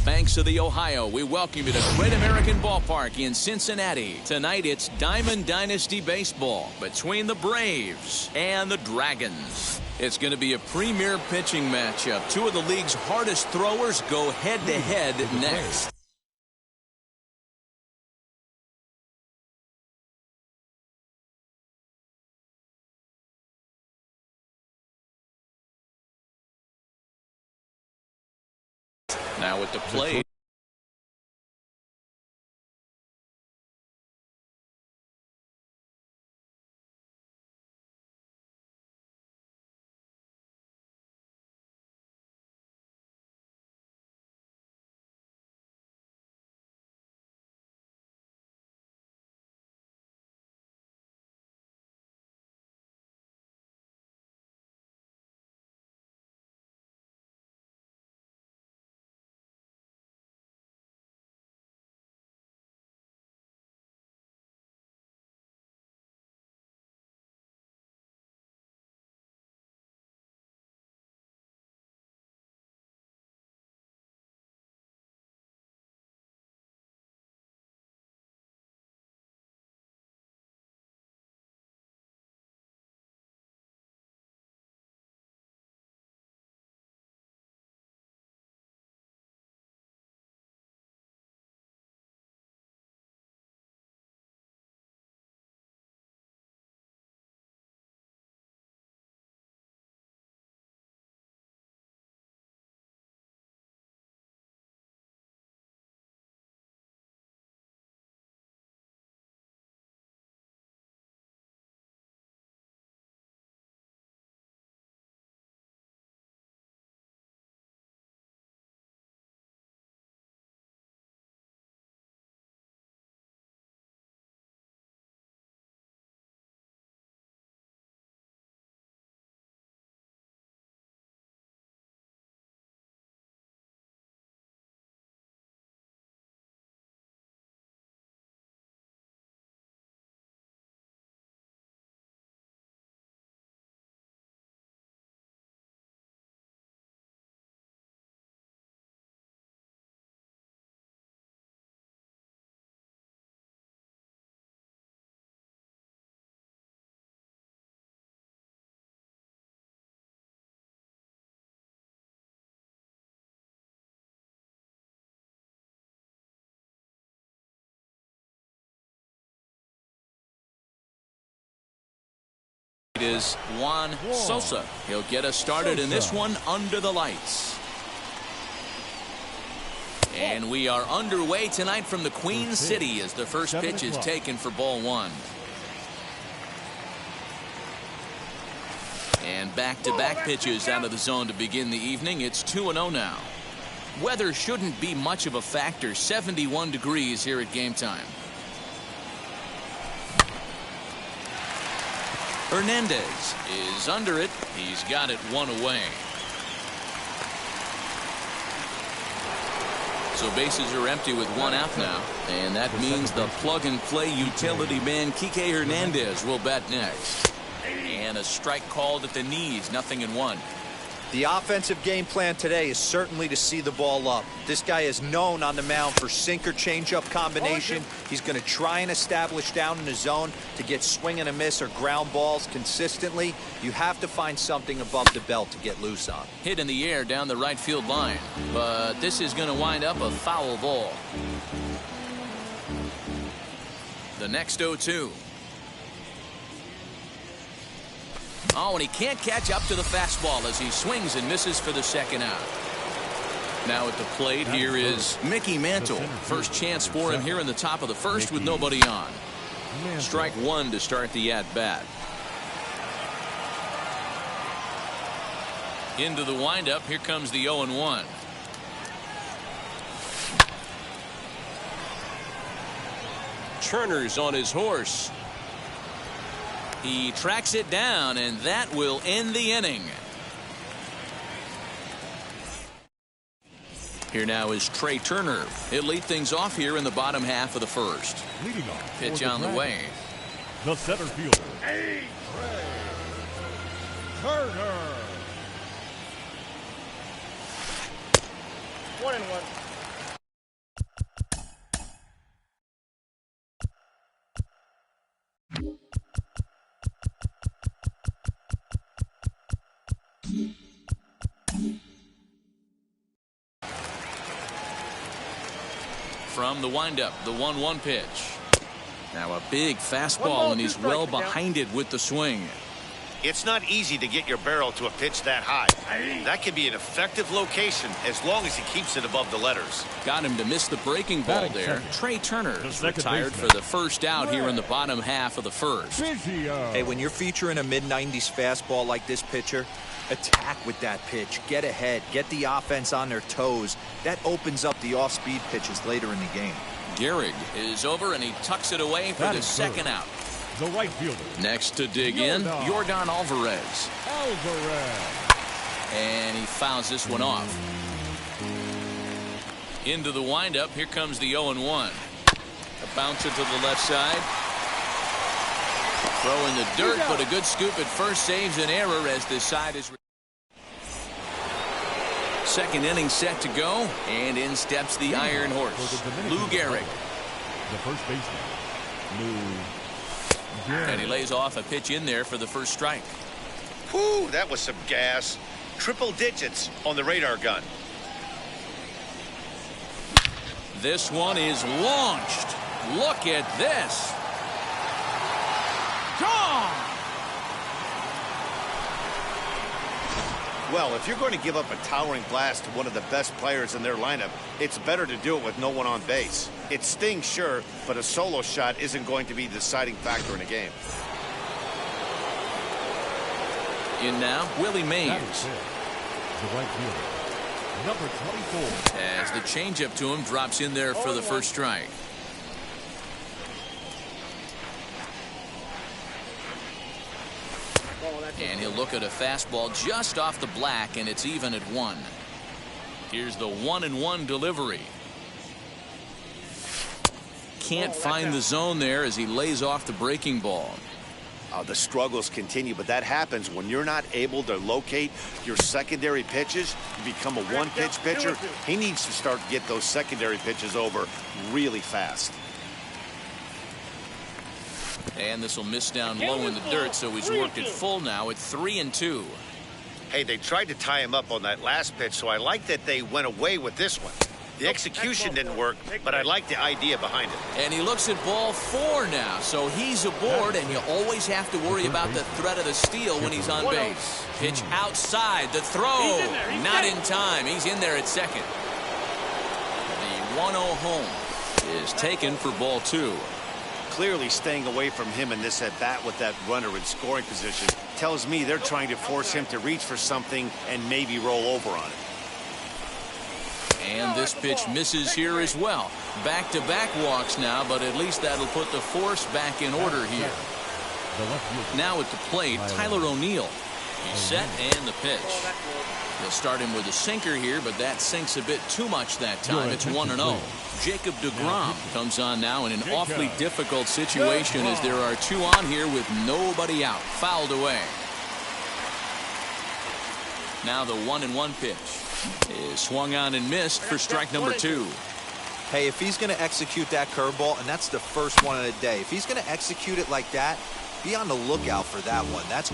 banks of the Ohio, we welcome you to Great American Ballpark in Cincinnati. Tonight, it's Diamond Dynasty Baseball between the Braves and the Dragons. It's going to be a premier pitching matchup. Two of the league's hardest throwers go head-to-head next. Now at the plate. Is Juan Sosa. He'll get us started in this one under the lights. And we are underway tonight from the Queen City as the first pitch is taken for ball one. And back-to-back pitches out of the zone to begin the evening. It's 2-0 now. Weather shouldn't be much of a factor. 71 degrees here at game time. Hernandez is under it. He's got it one away. So bases are empty with one out now. And that means the plug-and-play utility man Kike Hernandez will bat next. And a strike called at the knees. 0-1. The offensive game plan today is certainly to see the ball up. This guy is known on the mound for sinker changeup combination. He's going to try and establish down in the zone to get swing and a miss or ground balls consistently. You have to find something above the belt to get loose on. Hit in the air down the right field line, but this is going to wind up a foul ball. The next 0-2. Oh, and he can't catch up to the fastball as he swings and misses for the second out. Now at the plate here is Mickey Mantle. First chance for him here in the top of the first with nobody on. Strike one to start the at-bat. Into the windup. Here comes the 0-1. Turner's on his horse. He tracks it down, and that will end the inning. Here now is Trey Turner. He'll lead things off here in the bottom half of the first. Leading off pitch on the way. The center fielder, Trey Turner. 1-1. From the windup, the 1-1 pitch. Now a big fastball, and he's well behind it with the swing. It's not easy to get your barrel to a pitch that high. That can be an effective location as long as he keeps it above the letters. Got him to miss the breaking ball there. Trey Turner is retired for the first out here in the bottom half of the first. Hey, when you're featuring a mid-90s fastball like this pitcher, attack with that pitch. Get ahead. Get the offense on their toes. That opens up the off-speed pitches later in the game. Gehrig is over, and he tucks it away for the second out. The right fielder. Next to dig in, Yordan Alvarez. And he fouls this one off. Into the windup. Here comes the 0-1. A bouncer to the left side. Throw in the dirt, but a good scoop at first saves an error as this side is. Second inning set to go, and in steps the Iron Horse, Lou Gehrig. The first baseman, Lou Gehrig. And he lays off a pitch in there for the first strike. Whew, that was some gas. Triple digits on the radar gun. This one is launched. Look at this. Gone. Well, if you're going to give up a towering blast to one of the best players in their lineup, it's better to do it with no one on base. It stings, sure, but a solo shot isn't going to be the deciding factor in a game. In now, Willie Mays. The right fielder, number 24. As the changeup to him drops in there for the first strike. And he'll look at a fastball just off the black, and it's even at 1. Here's the 1-1 delivery. Can't find the zone there as he lays off the breaking ball. The struggles continue, but that happens when you're not able to locate your secondary pitches. You become a one-pitch pitcher. He needs to start to get those secondary pitches over really fast. And this will miss down low in the dirt, so he's worked it full now at 3-2. Hey, they tried to tie him up on that last pitch, so I like that they went away with this one. The execution didn't work, but I like the idea behind it. And he looks at ball 4 now, so he's aboard, and you always have to worry about the threat of the steal when he's on base. Pitch outside, the throw, not in time. He's in there at second. The 1-0 home is taken for ball 2. Clearly staying away from him in this at-bat with that runner in scoring position tells me they're trying to force him to reach for something and maybe roll over on it. And this pitch misses here as well. Back-to-back walks now, but at least that'll put the force back in order here. Now at the plate, Tyler O'Neill. He's set and the pitch. They'll start him with a sinker here, but that sinks a bit too much that time. It's 1-0. Jacob deGrom comes on now in an awfully difficult situation as there are 2 on here with nobody out. Fouled away. Now the 1-1 pitch is swung on and missed for strike number 2. Hey, if he's going to execute that curveball, and that's the first one of the day, if he's going to execute it like that, be on the lookout for that one. That's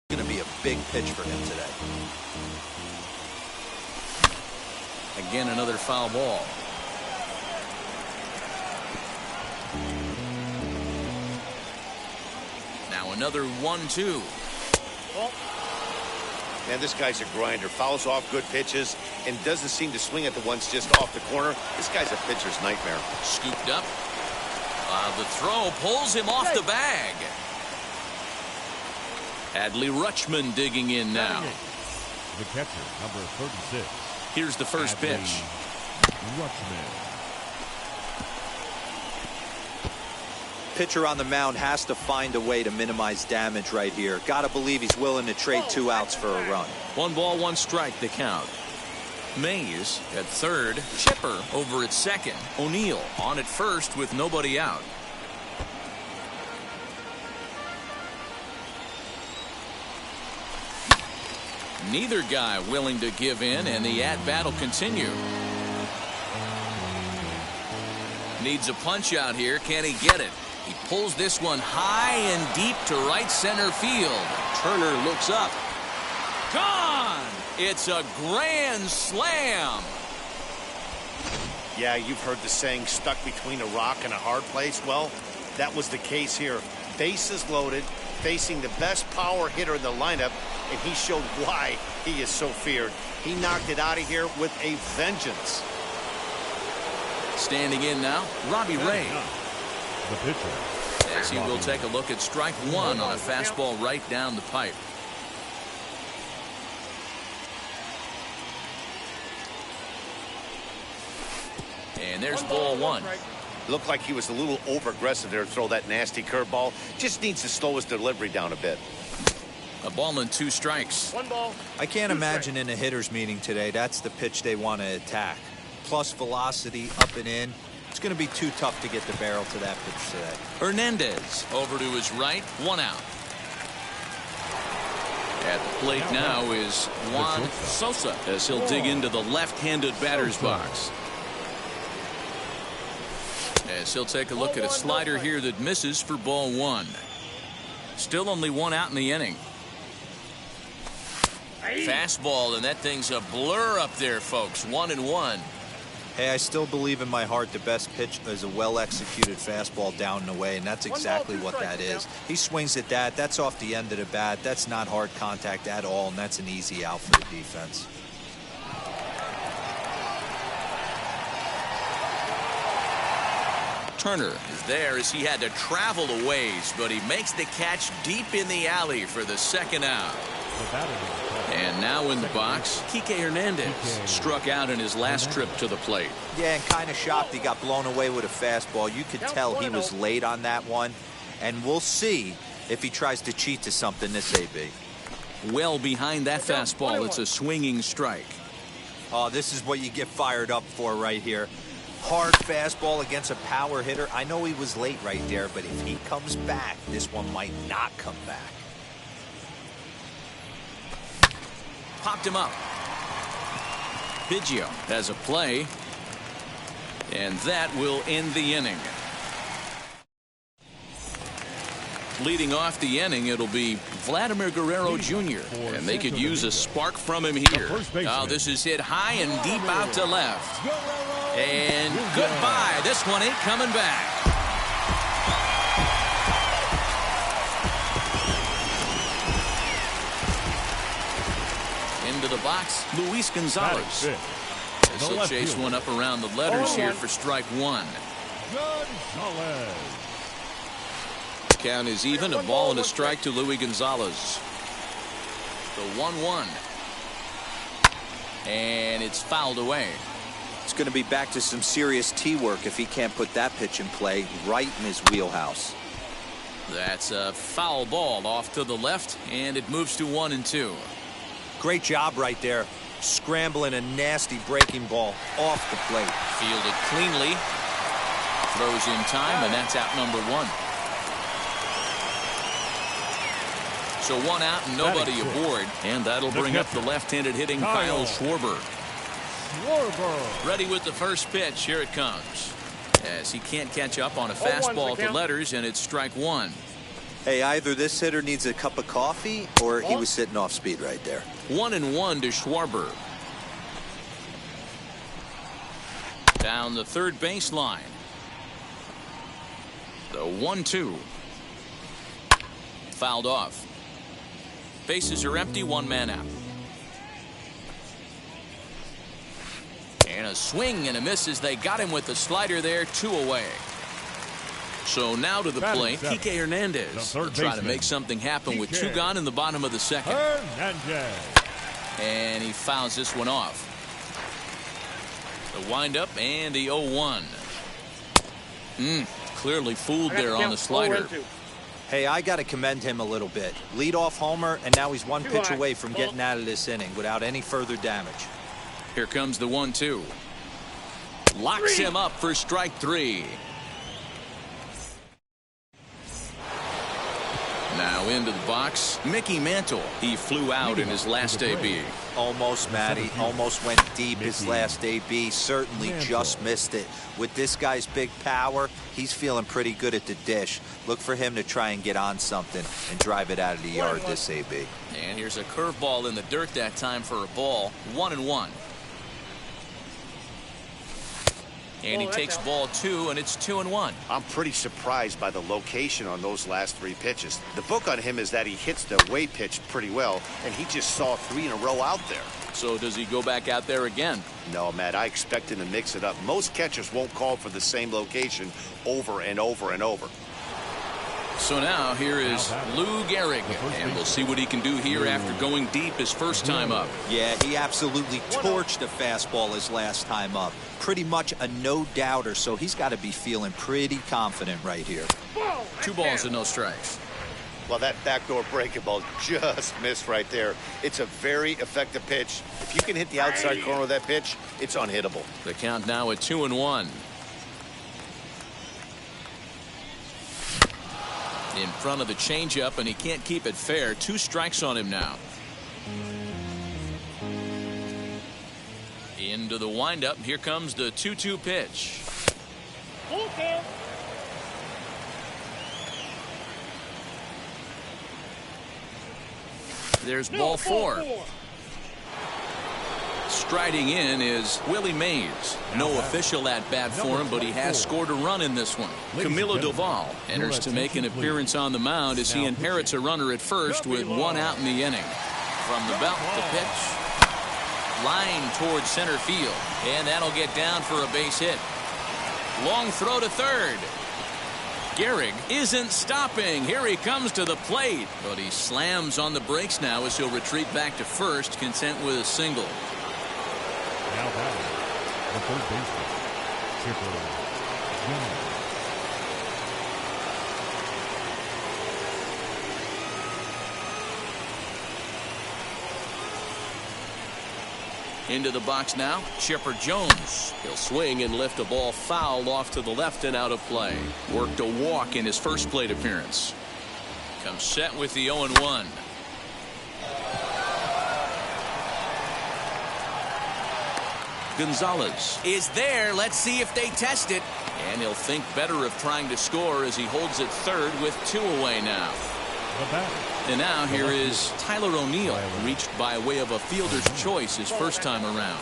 going to be a big pitch for him today. Again, another foul ball. Now another 1-2. Man, this guy's a grinder. Fouls off good pitches and doesn't seem to swing at the ones just off the corner. This guy's a pitcher's nightmare. Scooped up. The throw pulls him off the bag. Adley Rutschman digging in now. The catcher, number 36. Here's the first pitch. Rutschman. Pitcher on the mound has to find a way to minimize damage right here. Got to believe he's willing to trade 2 outs for a run. 1 ball, 1 strike, the count. Mays at third. Chipper over at second. O'Neill on at first with nobody out. Neither guy willing to give in, and the at-bat will continue. Needs a punch out here. Can he get it? He pulls this one high and deep to right center field. Turner looks up. Gone! It's a grand slam. Yeah, you've heard the saying, stuck between a rock and a hard place. Well, that was the case here. Bases loaded, facing the best power hitter in the lineup, and he showed why he is so feared. He knocked it out of here with a vengeance. Standing in now, Robbie Ray. The pitcher. As he will take a look at strike 1 on a fastball right down the pipe. And there's ball 1. Looked like he was a little over-aggressive there to throw that nasty curveball. Just needs to slow his delivery down a bit. A ball and 2 strikes. 1 ball. I can't imagine in a hitter's meeting today that's the pitch they want to attack. Plus velocity up and in. It's going to be too tough to get the barrel to that pitch today. Hernandez over to his right, 1 out. At the plate now is Juan Sosa as he'll dig into the left-handed batter's box. As he'll take a look at a slider here that misses for ball 1. Still only 1 out in the inning. Fastball, and that thing's a blur up there, folks. 1-1. Hey, I still believe in my heart the best pitch is a well-executed fastball down and away, and that's exactly what that is. He swings at that. That's off the end of the bat. That's not hard contact at all, and that's an easy out for the defense. Turner is there as he had to travel a ways, but he makes the catch deep in the alley for the 2nd out. And now in the box, Kike Hernandez struck out in his last trip to the plate. Yeah, and kind of shocked he got blown away with a fastball. You could tell he was late on that one, and we'll see if he tries to cheat to something this AB. Well behind that fastball, it's a swinging strike. Oh, this is what you get fired up for right here. Hard fastball against a power hitter. I know he was late right there, but if he comes back, this one might not come back. Popped him up. Biggio has a play, and that will end the inning. Leading off the inning, it'll be Vladimir Guerrero Jr., and they could use a spark from him here. Oh, this is hit high and deep out to left. And goodbye. This one ain't coming back. Into the box, Luis Gonzalez. This will chase one up around the letters here for strike 1. Gonzalez. Count is even, a ball and a strike to Luis Gonzalez. The 1-1. And it's fouled away. It's going to be back to some serious tee work if he can't put that pitch in play right in his wheelhouse. That's a foul ball off to the left, and it moves to 1-2. Great job right there. Scrambling a nasty breaking ball off the plate. Fielded cleanly. Throws in time, and that's out number 1. So 1 out and nobody aboard, and that'll bring up the left-handed hitting Kyle Schwarber. Ready with the first pitch. Here it comes. As he can't catch up on a fastball to letters, and it's strike 1. Hey, either this hitter needs a cup of coffee or he was sitting off speed right there. 1-1 to Schwarber. Down the third baseline. The 1-2. Fouled off. Bases are empty, 1 man out. And a swing and a miss as they got him with the slider there, 2 away. So now to the plate, Kike Hernandez. Trying to make something happen with two gone in the bottom of the second. Hernandez. And he fouls this one off. The windup and the 0-1. Clearly fooled there on the slider. Hey, I got to commend him a little bit. Leadoff homer, and now he's one pitch away from getting out of this inning without any further damage. Here comes the 1-2. Locks him up for strike 3. Now into the box, Mickey Mantle. He flew out in his last AB. Almost, Matty. Almost went deep his last AB. Certainly just missed it. With this guy's big power, he's feeling pretty good at the dish. Look for him to try and get on something and drive it out of the yard this AB. And here's a curveball in the dirt that time for a ball. 1-1. And he takes ball 2, and it's 2-1. I'm pretty surprised by the location on those last 3 pitches. The book on him is that he hits the away pitch pretty well, and he just saw 3 in a row out there. So does he go back out there again? No, Matt, I expect him to mix it up. Most catchers won't call for the same location over and over and over. So now here is Lou Gehrig, and we'll see what he can do here after going deep his first time up. Yeah, he absolutely torched the fastball his last time up. Pretty much a no-doubter, so he's got to be feeling pretty confident right here. 2 balls and no strikes. Well, that backdoor breaking ball just missed right there. It's a very effective pitch. If you can hit the outside corner of that pitch, it's unhittable. The count now at 2-1. In front of the changeup, and he can't keep it fair. 2 strikes on him now. Into the windup. Here comes the 2-2 pitch. There's ball 4. Striding in is Willie Mays. No official at bat for him, but he has scored a run in this one. Camilo Doval enters to make an appearance on the mound as he inherits a runner at first with 1 out in the inning. From the belt, the pitch. Line towards center field, and that'll get down for a base hit. Long throw to third. Gehrig isn't stopping. Here he comes to the plate, but he slams on the brakes now as he'll retreat back to first, content with a single. Now batting, the third baseman, Chipper Jones. Into the box now, Chipper Jones. He'll swing and lift a ball foul off to the left and out of play. Worked a walk in his first plate appearance. Comes set with the 0-1. Gonzalez is there. Let's see if they test it. And he'll think better of trying to score as he holds it third with 2 away now. And now here is Tyler O'Neill, reached by way of a fielder's choice his first time around.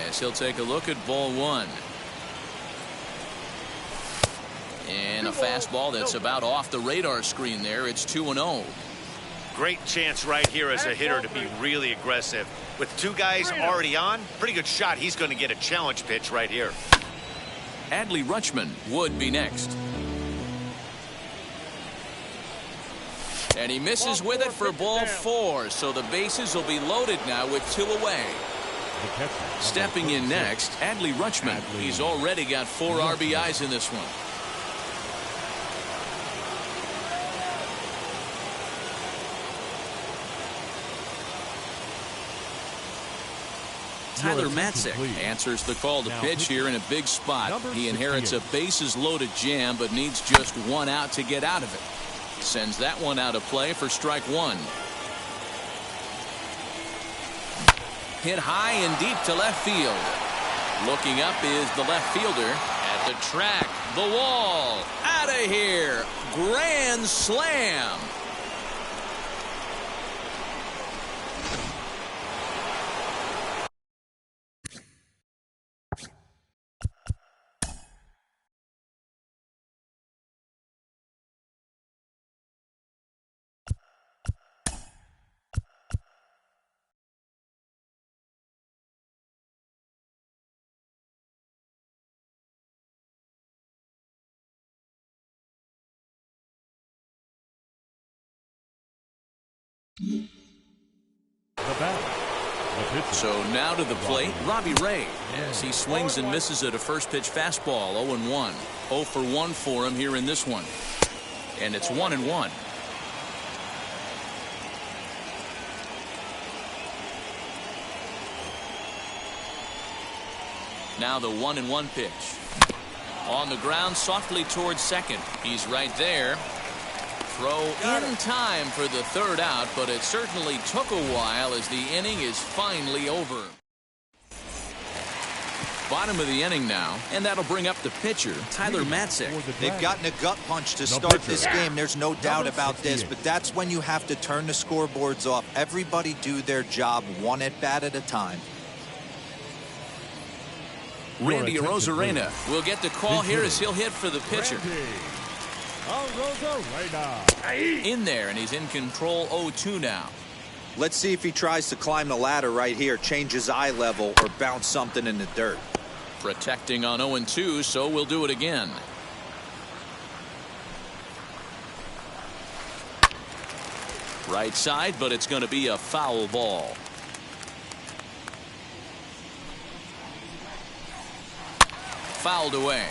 As he'll take a look at ball 1. And a fastball that's about off the radar screen there. It's 2-0. Great chance right here as a hitter to be really aggressive. With 2 guys already on, pretty good shot. He's going to get a challenge pitch right here. Adley Rutschman would be next. And he misses with it for ball 4, so the bases will be loaded now with 2 away. Stepping in next, Adley Rutschman. He's already got 4 RBIs in this one. Tyler Matzik answers the call to pitch here in a big spot. He inherits a bases-loaded jam, but needs just 1 out to get out of it. Sends that one out of play for strike 1. Hit high and deep to left field. Looking up is the left fielder at the track. The wall. Out of here. Grand slam. The batter. So now to the plate, Robbie Ray, as he swings and misses at a first pitch fastball. 0-1. 0 for 1 for him here in this one. And it's 1-1. Now the 1-1 pitch. On the ground softly towards second. He's right there. Throw in time for the third out, but it certainly took a while as the inning is finally over. Bottom of the inning now, and that'll bring up the pitcher, Tyler Matzik. They've gotten a gut punch to start this game. There's no doubt about this, but that's when you have to turn the scoreboards off. Everybody do their job one at bat at a time. Randy Arozarena will get the call here as he'll hit for the pitcher. In there, and he's in control. 0-2 now. Let's see if he tries to climb the ladder right here, change his eye level, or bounce something in the dirt. Protecting on 0-2, so we'll do it again. Right side, but it's going to be a foul ball. Fouled away.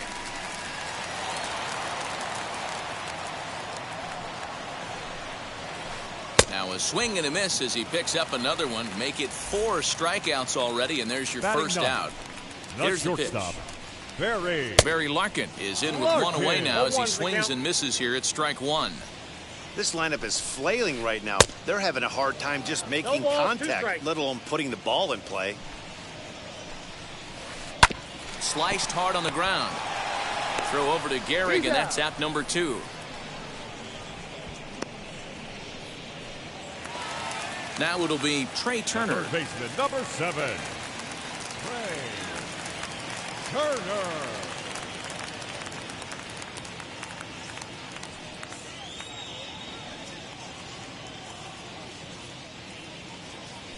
Now a swing and a miss as he picks up another one. Make it 4 strikeouts already, and there's your first out. Here's the pitch. Barry Larkin is in with one away now as he swings and misses here at strike 1. This lineup is flailing right now. They're having a hard time just making contact, let alone putting the ball in play. Sliced hard on the ground. Throw over to Gehrig, and that's out number 2. Now it'll be Trey Turner. Baseman number 7. Trey Turner.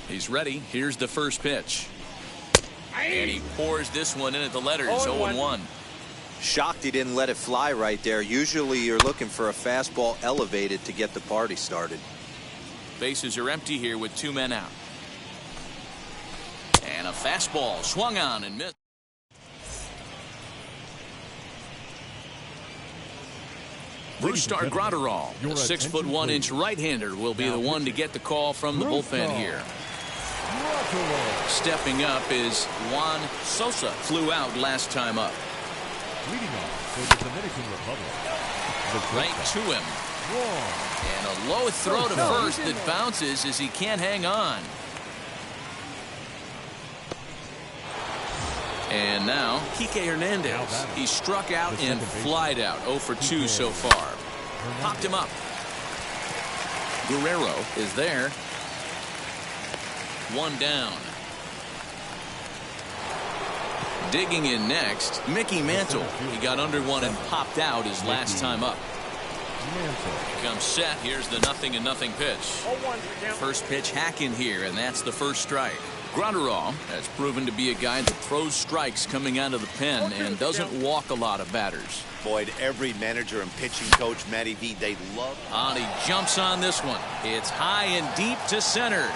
He's ready. Here's the first pitch. And he pours this one in at the letters. 0-1. Shocked he didn't let it fly right there. Usually you're looking for a fastball elevated to get the party started. Bases are empty here with 2 men out. And a fastball swung on and missed. Brustar Gratterall, a 6'1" right-hander, will be the one to get the call from the bullpen here. Stepping up is Juan Sosa. Flew out last time up. Leading off for the Dominican Republic. Right to him. And a low throw to first that bounces as he can't hang on. And now Kike Hernandez. He struck out and flied out. 0 for 2 so far. Popped him up. Guerrero is there. 1 down. Digging in next, Mickey Mantle. He got under one and popped out his last time up. Comes set. Here's the 0-0 pitch. First pitch hack in here, and that's the first strike. Gratterall has proven to be a guy that throws strikes coming out of the pen and doesn't walk a lot of batters. Boyd, every manager and pitching coach, Matty V, they love. And he jumps on this one. It's high and deep to center.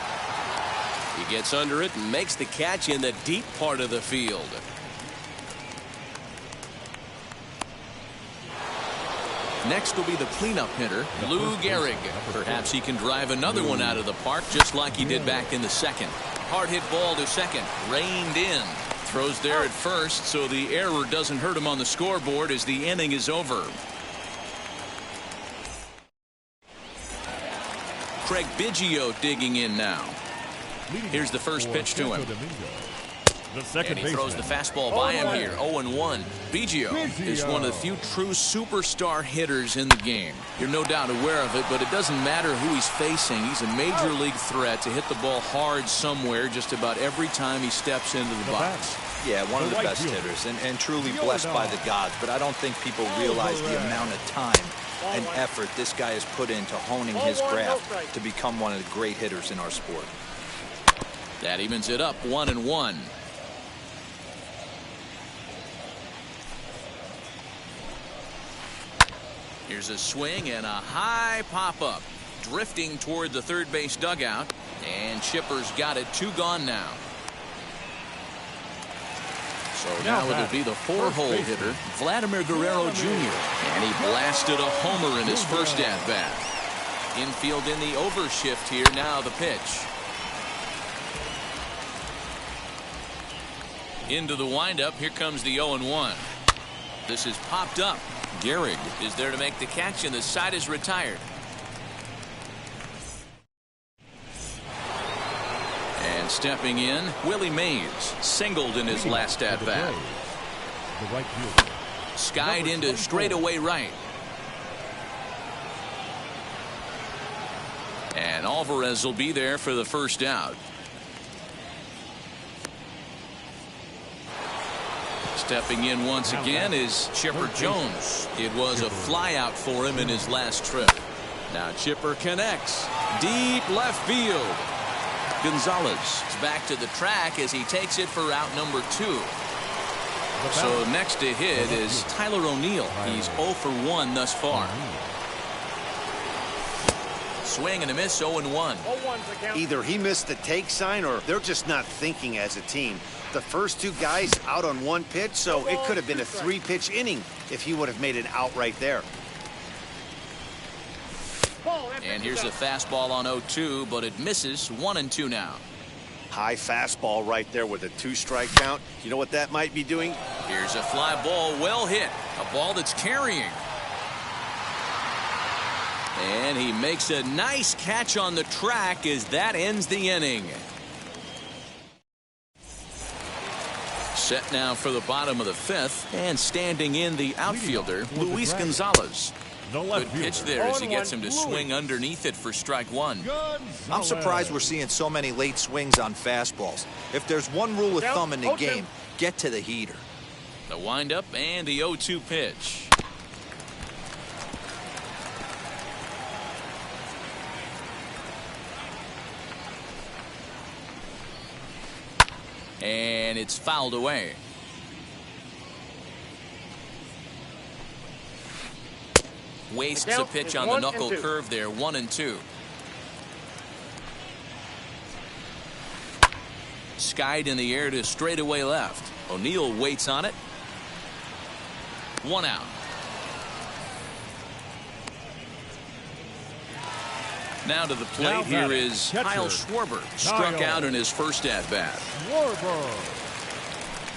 He gets under it and makes the catch in the deep part of the field. Next will be the cleanup hitter, Lou Gehrig. Perhaps he can drive another one out of the park just like he did back in the second. Hard hit ball to second, reined in. Throws there at first, so the error doesn't hurt him on the scoreboard as the inning is over. Craig Biggio digging in now. Here's the first pitch to him. And he throws the fastball by him here. 0-1. Biggio is one of the few true superstar hitters in the game. You're no doubt aware of it, but it doesn't matter who he's facing. He's a major league threat to hit the ball hard somewhere just about every time he steps into the box. Yeah, one of the best hitters and truly blessed by the gods, but I don't think people realize the amount of time and effort this guy has put into honing his craft to become one of the great hitters in our sport. That evens it up 1-1. Here's a swing and a high pop-up. drifting toward the third base dugout, and Chipper's got it. 2 gone now. So now it'll be the 4-hole hitter, Vladimir Guerrero Jr. And he blasted a homer in his first at-bat. Infield in the overshift here. Now the pitch. Into the windup. Here comes the 0-1. This is popped up. Gehrig is there to make the catch, and the side is retired. And stepping in, Willie Mays singled in his last at-bat. The right fielder. Skied into straightaway right. And Alvarez will be there for the first out. Stepping in once again is Chipper Jones. It was a flyout for him in his last trip. Now Chipper connects. Deep left field. Gonzalez is back to the track as he takes it for out number 2. So next to hit is Tyler O'Neill. He's 0 for 1 thus far. Swing and a miss, 0-1. Either he missed the take sign or they're just not thinking as a team. The first 2 guys out on 1 pitch, so it could have been a 3-pitch inning if he would have made an out right there. And here's a fastball on 0-2, but it misses. 1-2 now. High fastball right there with a 2-strike count. You know what that might be doing? Here's a fly ball, well hit. A ball that's carrying. And he makes a nice catch on the track as that ends the inning. Set now for the bottom of the 5th, and standing in the outfielder, Luis Gonzalez. Good pitch there as he gets him to swing underneath it for strike 1. I'm surprised we're seeing so many late swings on fastballs. If there's one rule of thumb in the game, get to the heater. The windup and the 0-2 pitch. And it's fouled away. Wastes a pitch on the knuckle curve there. 1-2. Skied in the air to straightaway left. O'Neill waits on it. 1 out. Now to the plate here is Kyle Schwarber. Struck out in his first at-bat.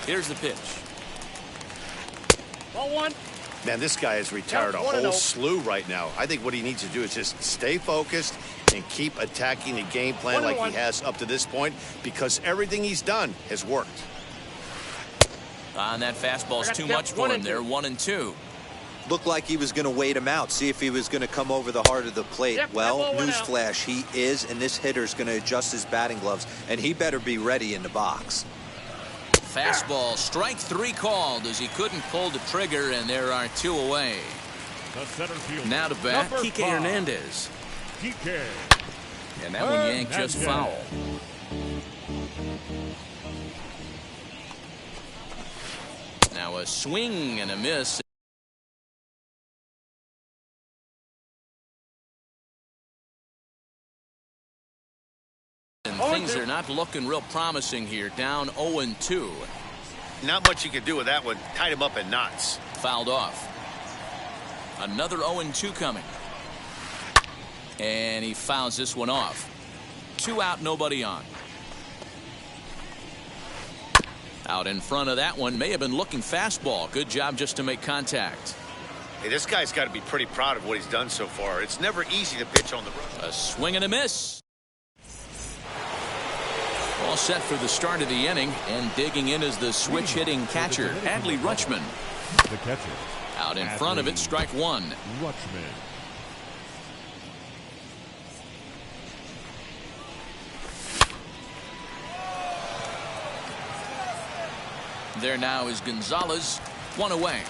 Here's the pitch. Ball 1. Man, this guy has retired a whole slew right now. I think what he needs to do is just stay focused and keep attacking the game plan like he has up to this point, because everything he's done has worked. And that fastball's too much for him there. 1-2. Looked like he was going to wait him out, see if he was going to come over the heart of the plate. Well, newsflash, he is, and this hitter's going to adjust his batting gloves, and he better be ready in the box. Fastball, strike 3 called as he couldn't pull the trigger, and there are 2 away. Now to bat, Kike Hernandez. And that one yanked just foul. Now a swing and a miss. And things are not looking real promising here. Down 0-2. Not much you can do with that one. Tied him up in knots. Fouled off. Another 0-2 coming. And he fouls this one off. 2 out, nobody on. Out in front of that one, may have been looking fastball. Good job just to make contact. Hey, this guy's got to be pretty proud of what he's done so far. It's never easy to pitch on the road. A swing and a miss. All set for the start of the inning, and digging in is the switch-hitting catcher, Adley Rutschman. The catcher. Out in front of it, strike 1. Rutschman. There now is Gonzalez. 1 away.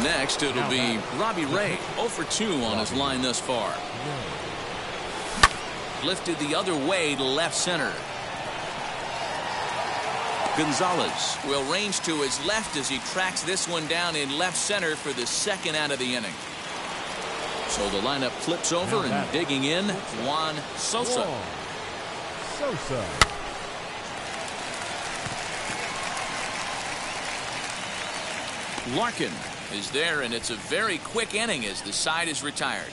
Next, it'll be Robbie Ray. 0 for 2 on his line thus far. Lifted the other way to left center. Gonzalez will range to his left as he tracks this one down in left center for the 2nd out of the inning. So the lineup flips over and digging in, Juan Sosa. Sosa. Larkin is there, and it's a very quick inning as the side is retired.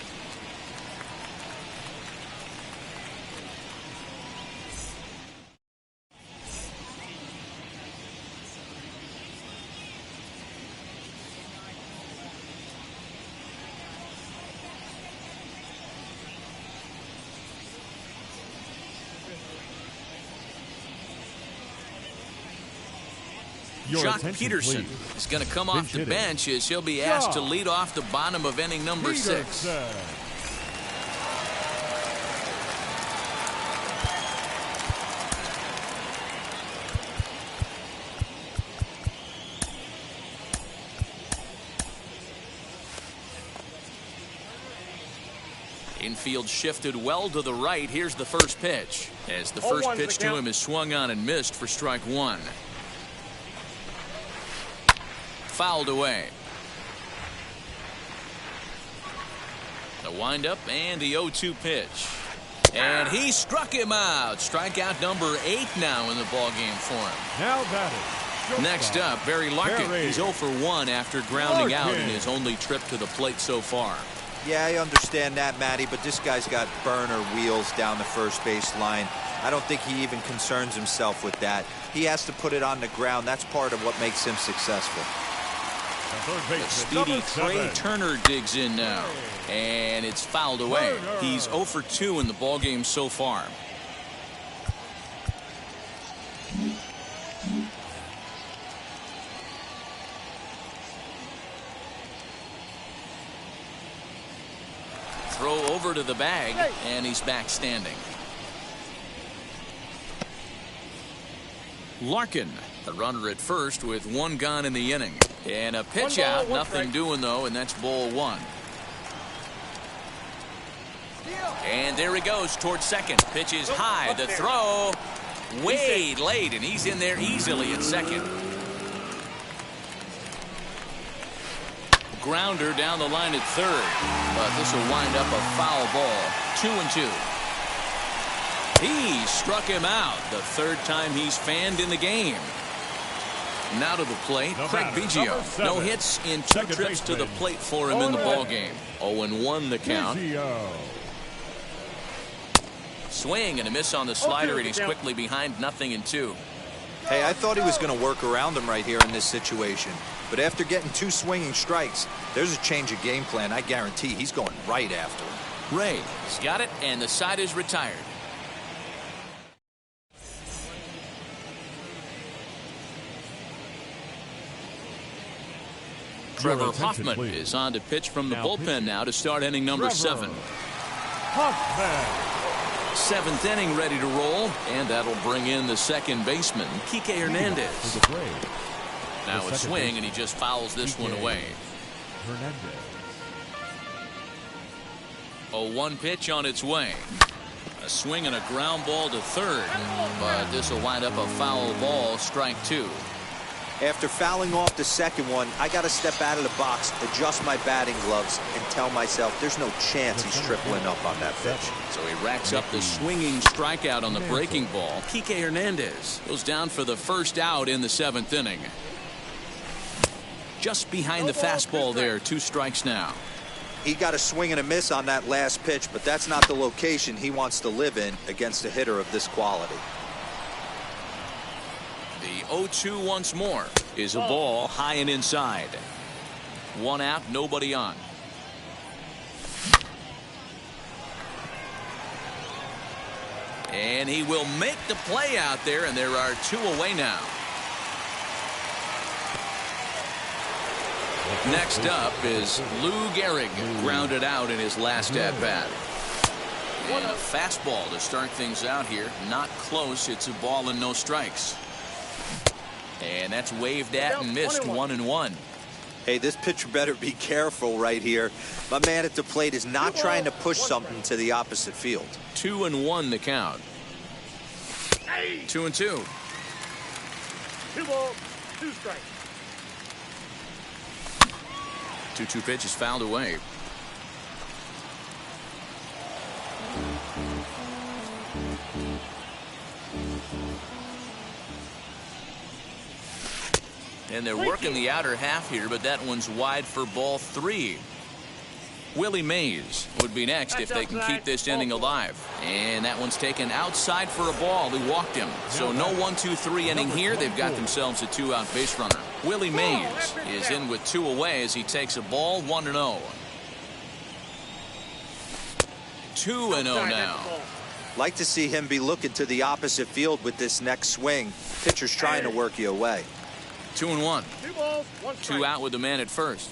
Jock Peterson is going to come off the bench as he'll be asked to lead off the bottom of inning number 6. Infield shifted well to the right. Here's the first pitch, as the first pitch to him is swung on and missed for strike 1. Fouled away. The windup and the 0-2 pitch. And he struck him out. Strikeout number 8 now in the ballgame for him. Now batting. Next up, Barry Larkin. He's 0 for 1 after grounding out in his only trip to the plate so far. Yeah, I understand that, Matty, but this guy's got burner wheels down the first base line. I don't think he even concerns himself with that. He has to put it on the ground. That's part of what makes him successful. The speedy Trey Turner digs in now, and it's fouled away. He's 0 for 2 in the ballgame so far. Throw over to the bag, and he's back standing. Larkin, the runner at first with 1 gone in the inning. And a pitch out, nothing doing though, and that's ball 1. And there he goes towards second. Pitch is high. The throw way late, and he's in there easily at second. Grounder down the line at third, but this will wind up a foul ball. 2-2. He struck him out, the 3rd time he's fanned in the game. Now to the plate, Craig Biggio. No hits in 2 trips to the plate for him in the ballgame. 0-1 the count. Swing and a miss on the slider, and he's quickly behind 0-2. Hey, I thought he was going to work around him right here in this situation. But after getting 2 swinging strikes, there's a change of game plan. I guarantee he's going right after him. Ray has got it, and the side is retired. Trevor Hoffman is on to pitch from the bullpen now to start inning number 7. Hoffman. 7th inning ready to roll, and that'll bring in the second baseman, Kike Hernandez. Now a swing, and he just fouls this one away. 0-1 pitch on its way. A swing and a ground ball to third, but this will wind up a foul ball, strike 2. After fouling off the second one, I got to step out of the box, adjust my batting gloves, and tell myself there's no chance he's tripling up on that pitch. So he racks up the swinging strikeout on the breaking ball. Kike Hernandez goes down for the first out in the 7th inning. Just behind the fastball there, 2 strikes now. He got a swing and a miss on that last pitch, but that's not the location he wants to live in against a hitter of this quality. The 0-2 once more is a ball high and inside. 1 out, nobody on. And he will make the play out there, and there are 2 away now. Next up is Lou Gehrig, grounded out in his last at-bat. And a fastball to start things out here. Not close. It's a ball and no strikes. And that's waved at and missed. 1-1. Hey, this pitcher better be careful right here. My man at the plate is not trying to push something to the opposite field. 2-1 the count. 2-2. 2 balls, 2 strikes. 2-2 pitch is fouled away. And they're working the outer half here, but that one's wide for ball 3. Willie Mays would be next if they can keep this inning alive. And that one's taken outside for a ball. He walked him. So no 1-2-3 inning here. They've got themselves a 2-out base runner. Willie Mays is in with 2 away as he takes a ball 1-0. 2-0 now. Like to see him be looking to the opposite field with this next swing. Pitcher's trying to work you away. 2-1. 2 balls, 1 strike. 2 out with the man at first.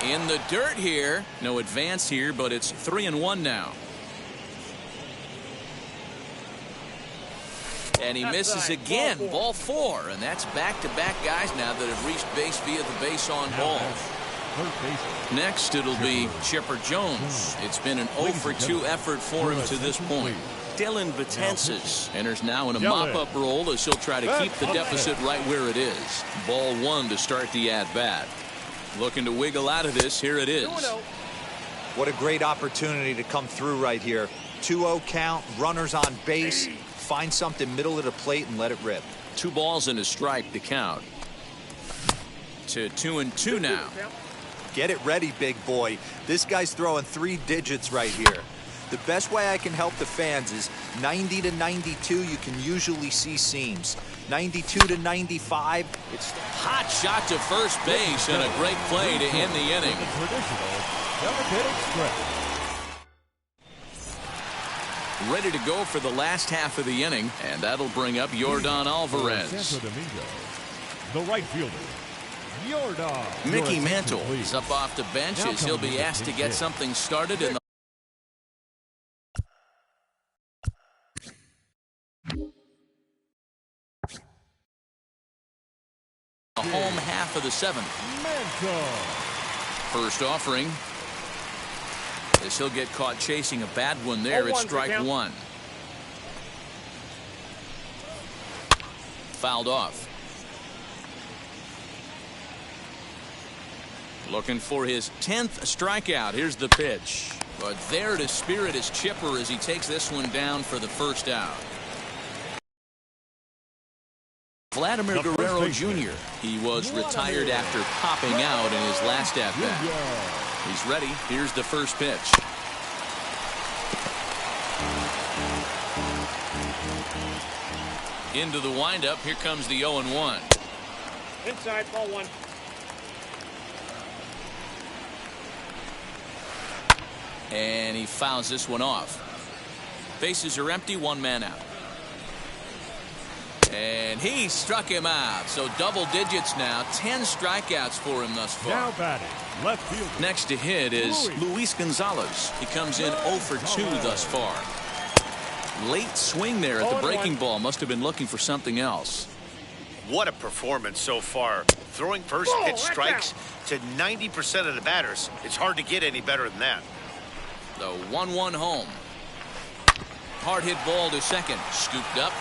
In the dirt here. No advance here, but it's 3-1 now. And he misses again. Ball 4. And that's back-to-back guys now that have reached base via the base on balls. Next, it'll be Chipper Jones. It's been an 0-for-2 effort for him to this point. Dylan Betances enters now in a mop-up role as he'll try to keep the deficit right where it is. Ball 1 to start the at-bat. Looking to wiggle out of this. Here it is. What a great opportunity to come through right here. 2-0 count, runners on base. Find something middle of the plate and let it rip. 2 balls and a strike to count. To 2-2 now. Get it ready, big boy. This guy's throwing 3 digits right here. The best way I can help the fans is 90 to 92. You can usually see seams. 92 to 95. It's hot shot to first base and a great play to end the inning. Ready to go for the last half of the inning, and that'll bring up Yordan Alvarez. The right fielder, Yordan. Mickey Mantle is up off the bench as he'll be asked to get something started in the home half of the 7th. First offering. As he'll get caught chasing a bad one there. It's strike 1. Fouled off. Looking for his 10th strikeout. Here's the pitch. But there to spirit his Chipper as he takes this one down for the first out. Vladimir Guerrero Jr. He was retired after popping out in his last at-bat. He's ready. Here's the first pitch. Into the windup. Here comes the 0-1. Inside, ball 1. And he fouls this one off. Bases are empty. 1 man out. And he struck him out. So double digits now. 10 strikeouts for him thus far. Now batting, left field. Next to hit is Luis Gonzalez. He comes in 0-for-2 thus far. Late swing there at the breaking ball. Must have been looking for something else. What a performance so far. Throwing first pitch strikes to 90% of the batters. It's hard to get any better than that. The 1-1 home. Hard hit ball to second. Scooped up.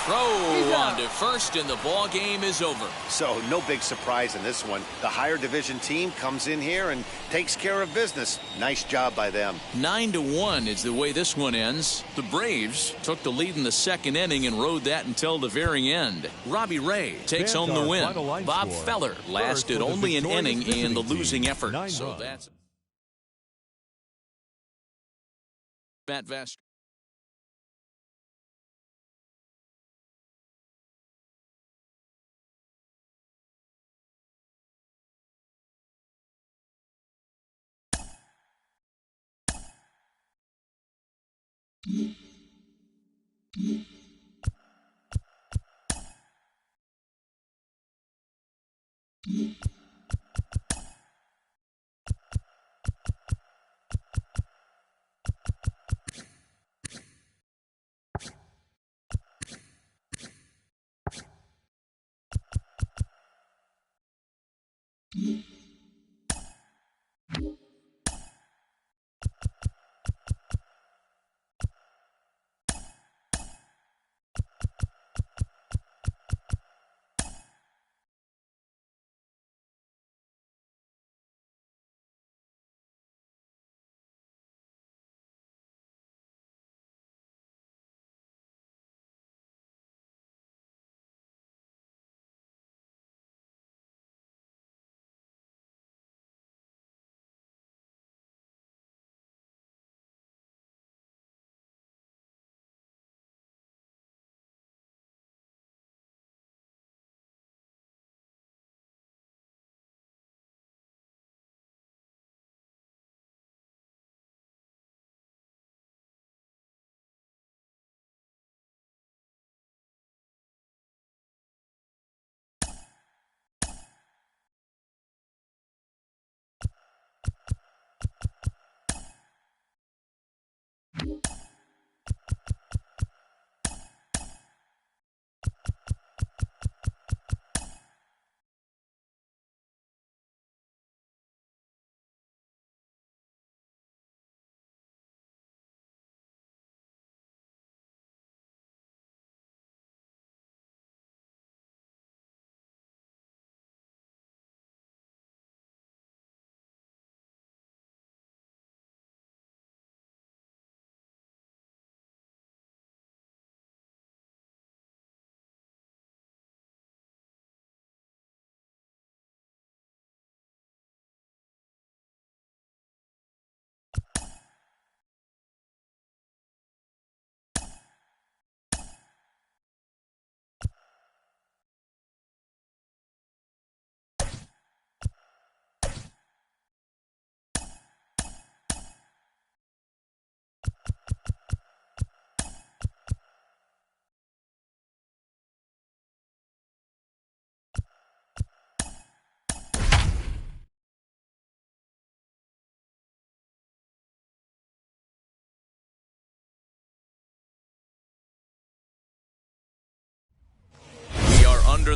Throw on to first, and the ball game is over. So no big surprise in this one. The higher division team comes in here and takes care of business. Nice job by them. 9-1 is the way this one ends. The Braves took the lead in the 2nd inning and rode that until the very end. Robbie Ray takes home the win. Bob Feller lasted only an inning in the losing effort. So that's Matt Vest.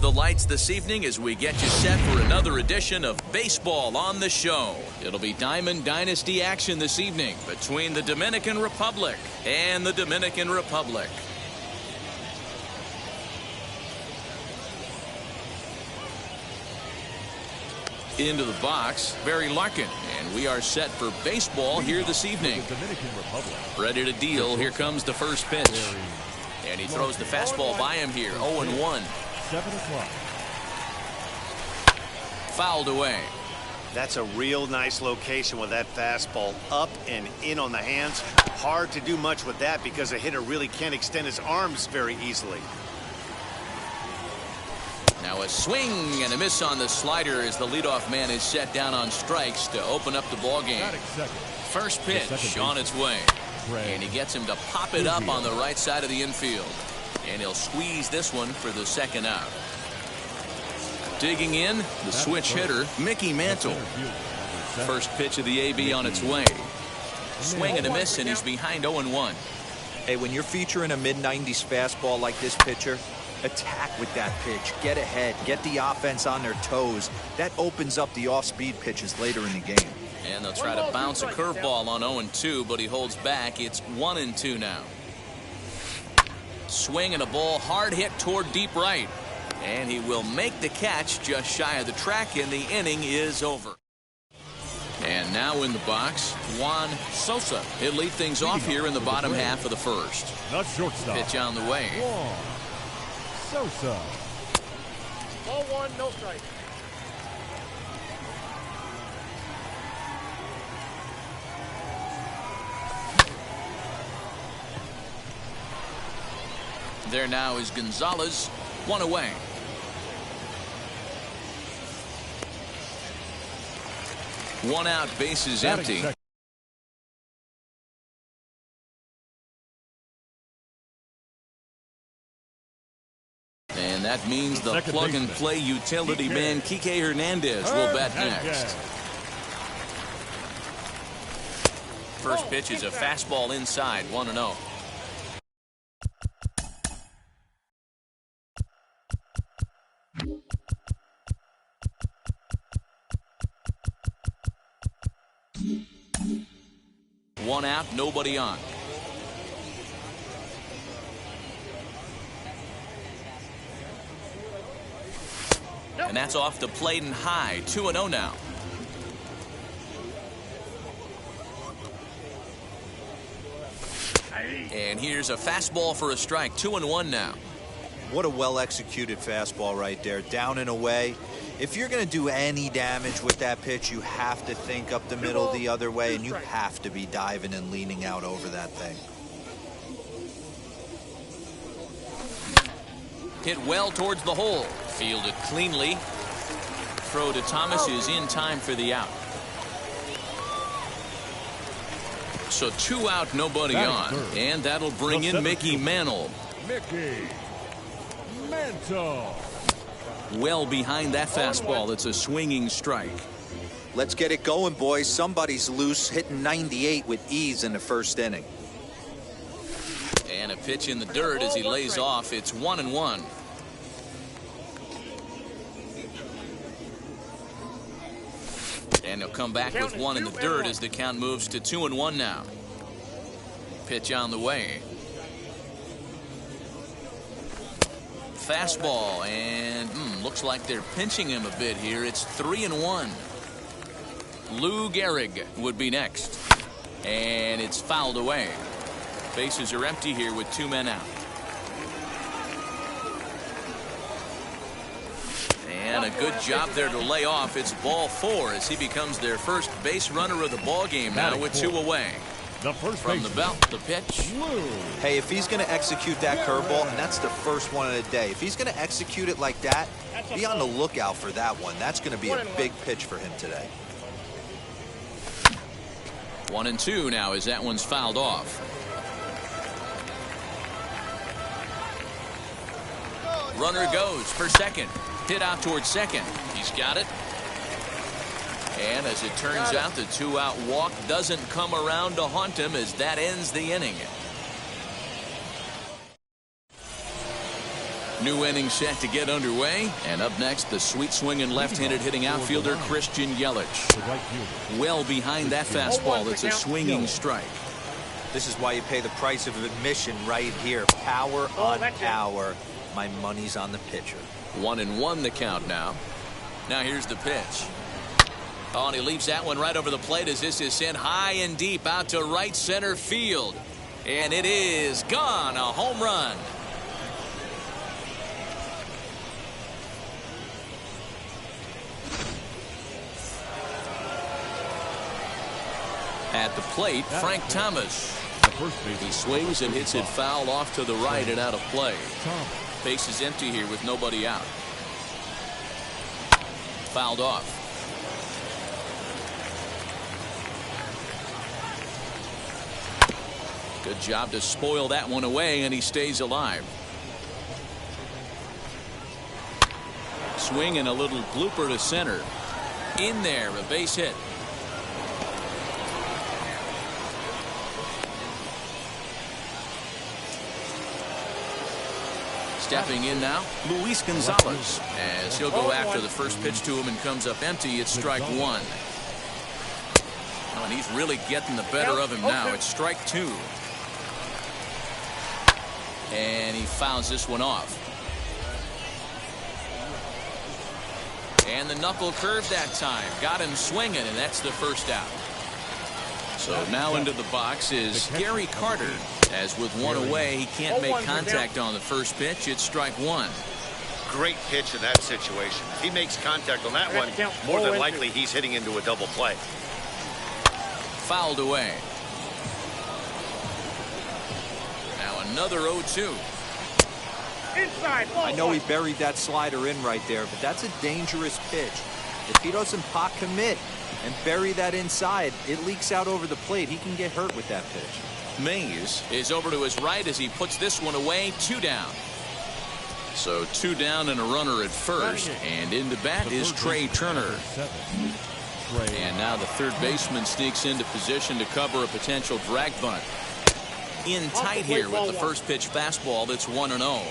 the lights this evening as we get you set for another edition of Baseball on the Show. It'll be Diamond Dynasty action this evening between the Dominican Republic and the Dominican Republic. Into the box, Barry Larkin, and we are set for baseball here this evening. Ready to deal. Here comes the first pitch. And he throws the fastball by him here. 0-1. 7 o'clock. Fouled away. That's a real nice location with that fastball up and in on the hands. Hard to do much with that because a hitter really can't extend his arms very easily. Now a swing and a miss on the slider as the leadoff man is set down on strikes to open up the ball game. First pitch on its way. And he gets him to pop it up on the right side of the infield. And he'll squeeze this one for the second out. Digging in, the switch hitter, Mickey Mantle. First pitch of the AB on its way. Swing and a miss, and he's behind 0-1. Hey, when you're featuring a mid-90s fastball like this pitcher, attack with that pitch. Get ahead. Get the offense on their toes. That opens up the off-speed pitches later in the game. And they'll try to bounce a curveball on 0-2, but he holds back. It's 1-2 now. Swing and a ball hard hit toward deep right. And he will make the catch just shy of the track, and the inning is over. And now in the box, Juan Sosa. He'll lead things off here in the bottom half of the first. The shortstop. Pitch on the way. Juan Sosa. Ball 1, no strike. There now is Gonzalez. 1 away. One out, bases empty. And that means the plug-and-play utility man, Kike Hernandez, will bat next. First pitch is a fastball inside, 1-0. One out, nobody on. And that's off the plate and high. 2-0 now. And here's a fastball for a strike. 2-1 now. What a well-executed fastball right there. Down and away. If you're going to do any damage with that pitch, you have to think up the middle the other way, and you have to be diving and leaning out over that thing. Hit well towards the hole. Fielded cleanly. Throw to Thomas is in time for the out. So 2 out, nobody on. And that'll bring in Mickey Mantle. Mickey Mantle. Well behind that fastball. It's a swinging strike. Let's get it going, boys. Somebody's loose, hitting 98 with ease in the first inning. And a pitch in the dirt as he lays off. It's 1-1. And he'll come back with one in the dirt as the count moves to 2-1 now. Pitch on the way. Fastball, and looks like they're pinching him a bit here. It's 3-1. Lou Gehrig would be next. And it's fouled away. Bases are empty here with 2 men out. And a good job there to lay off. It's ball 4 as he becomes their first base runner of the ball game now with 2 away. From the belt, the pitch. Hey, if he's going to execute that curveball, and that's the first one of the day, if he's going to execute it like that, be on the lookout for that one. That's going to be a big pitch for him today. 1-2 now as that one's fouled off. Runner goes for second. Hit out towards second. He's got it. And as it turns out, the 2-out walk doesn't come around to haunt him as that ends the inning. New inning set to get underway. And up next, the sweet swinging left-handed hitting outfielder Christian Yelich. The right fielder. Well behind that fastball. It's a swinging strike. This is why you pay the price of admission right here. Power on power. My money's on the pitcher. 1-1 the count now. Now here's the pitch. Oh, and he leaves that one right over the plate as this is sent high and deep out to right center field. And it is gone. A home run. At the plate, Frank Thomas. He swings and hits it foul off to the right and out of play. Base is empty here with nobody out. Fouled off. Good job to spoil that one away, and he stays alive. Swing and a little blooper to center. In there, a base hit. Stepping in now, Luis Gonzalez, as he'll go after the first pitch to him and comes up empty. It's strike one. Oh, and he's really getting the better of him now. It's strike two. And he fouls this one off. And the knuckle curve that time. Got him swinging, and that's the first out. So now into the box is Gary Carter. As with one away, he can't make contact on the first pitch. It's strike one. Great pitch in that situation. If he makes contact on that one, more than likely he's hitting into a double play. Fouled away. Now another 0-2. Inside. I know he buried that slider in right there, but that's a dangerous pitch. If he doesn't pot commit and bury that inside, it leaks out over the plate. He can get hurt with that pitch. Mays is over to his right as he puts this one away. 2 down. So 2 down and a runner at first. And into bat is Trey Turner. And now the third baseman sneaks into position to cover a potential drag bunt. In tight here with the first pitch fastball. That's 1-0.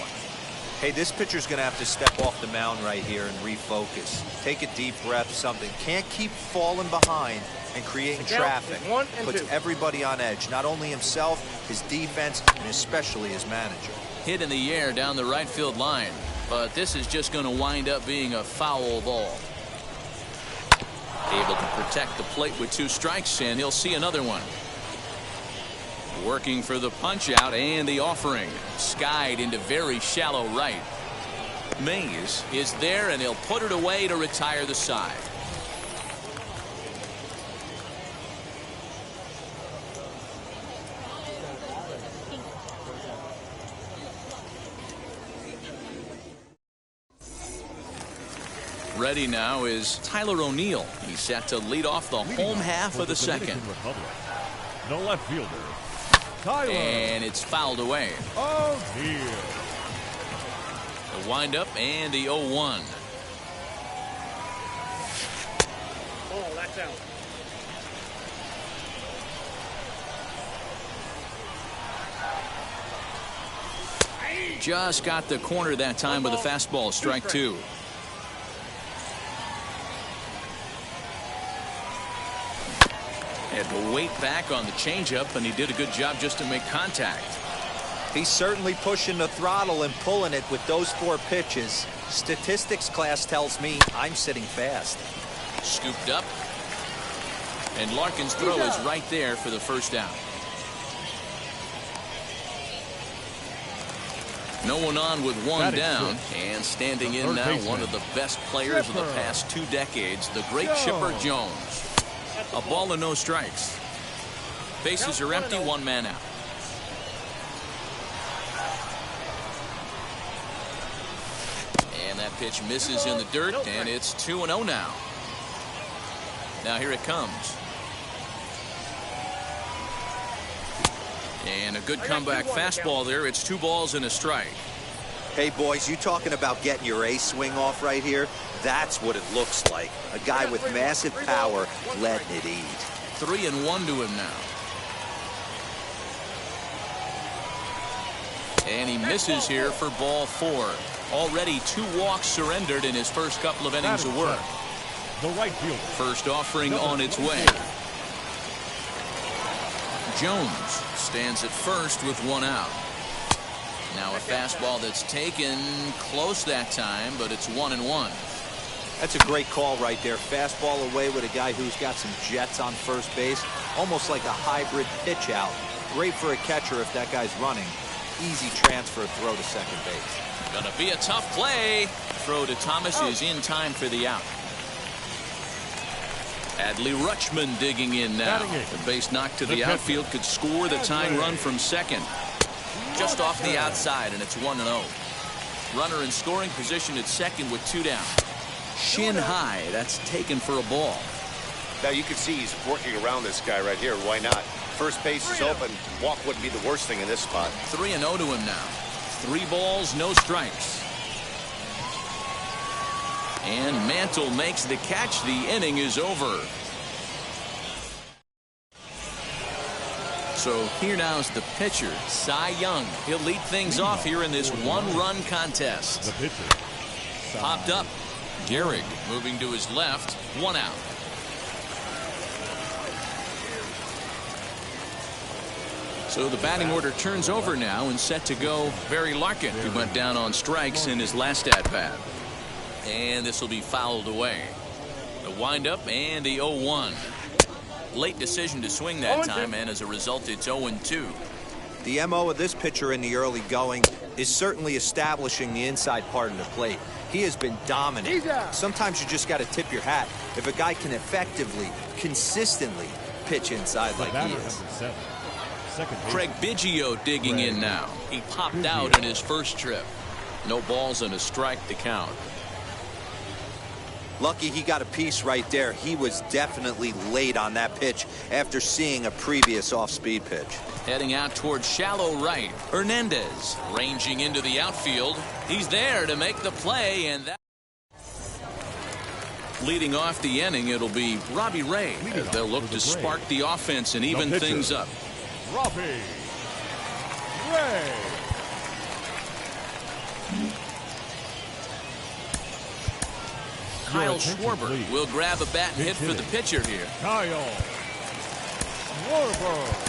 Hey, this pitcher's going to have to step off the mound right here and refocus. Take a deep breath, something. Can't keep falling behind and creating traffic. Puts everybody on edge, not only himself, his defense, and especially his manager. Hit in the air down the right field line, but this is just going to wind up being a foul ball. Able to protect the plate with 2 strikes, and he'll see another one. Working for the punch out and the offering. Skied into very shallow right. Mays is there, and he'll put it away to retire the side. Ready now is Tyler O'Neill. He's set to lead off the home half of the second. The left fielder, Tyler. And it's fouled away. O'Neill. The windup and the 0-1. Oh, that's out. Just got the corner that time with a fastball. Strike 2. Had to wait back on the changeup, and he did a good job just to make contact. He's certainly pushing the throttle and pulling it with those 4 pitches. Statistics class tells me I'm sitting fast. Scooped up. And Larkin's throw is right there for the first down. No one on with 1 down. And standing in now, one of the best players of the past 2 decades, the great Chipper Jones. A ball and no strikes. Bases are empty, 1 man out. And that pitch misses in the dirt, and it's 2-0 now. Now here it comes. And a good comeback fastball there. It's 2 balls and a strike. Hey, boys, you talking about getting your ace swing off right here? That's what it looks like. A guy with massive power letting it eat. 3-1 to him now. And he misses here for ball 4. Already 2 walks surrendered in his first couple of innings of work. The right fielder. First offering on its way. Jones stands at first with 1 out. Now a fastball that's taken close that time, but it's 1-1. That's a great call right there. Fastball away with a guy who's got some jets on first base. Almost like a hybrid pitch out. Great for a catcher if that guy's running. Easy transfer throw to second base. Gonna be a tough play. Throw to Thomas is in time for the out. Adley Rutschman digging in now. The base knock to the outfield could score the tying run from second. Just off the outside, and it's 1-0. Runner in scoring position at second with 2 down. Shin high. That's taken for a ball. Now you can see he's working around this guy right here. Why not? First base is open. Walk wouldn't be the worst thing in this spot. 3-0 to him now. 3 balls, no strikes. And Mantle makes the catch. The inning is over. So here now is the pitcher, Cy Young. He'll lead things off here in this 1-run contest. The pitcher. Popped up. Gehrig moving to his left. 1 out. So the batting order turns over now and set to go Barry Larkin, who went down on strikes in his last at-bat. And this will be fouled away. The windup and the 0-1. Late decision to swing that time, and as a result, it's 0-2. The MO of this pitcher in the early going is certainly establishing the inside part of the plate. He has been dominant. Sometimes you just got to tip your hat if a guy can effectively, consistently pitch inside like he is. Craig Biggio digging in now. He popped out in his first trip. No balls and a strike to count. Lucky he got a piece right there. He was definitely late on that pitch after seeing a previous off-speed pitch. Heading out towards shallow right. Hernandez ranging into the outfield. He's there to make the play, and that. Leading off the inning, it'll be Robbie Ray. As they'll look to spark the offense and even things up. Robbie Ray. Kyle Schwarber will grab a bat and hit for the pitcher here. Kyle Schwarber.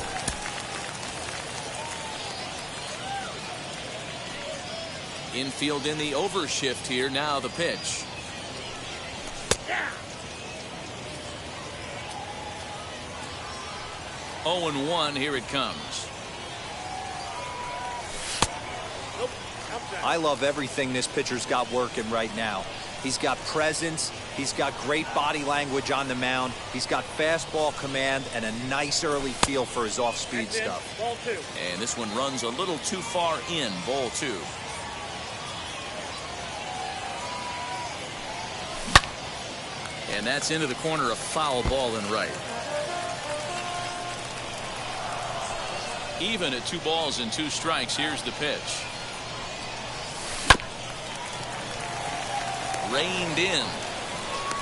Infield in the overshift here. Now the pitch. 0-1. Here it comes. I love everything this pitcher's got working right now. He's got presence. He's got great body language on the mound. He's got fastball command and a nice early feel for his off-speed stuff. Ball 2. And this one runs a little too far in. Ball 2. And that's into the corner, a foul ball and right. Even at 2 balls and 2 strikes. Here's the pitch. Reined in.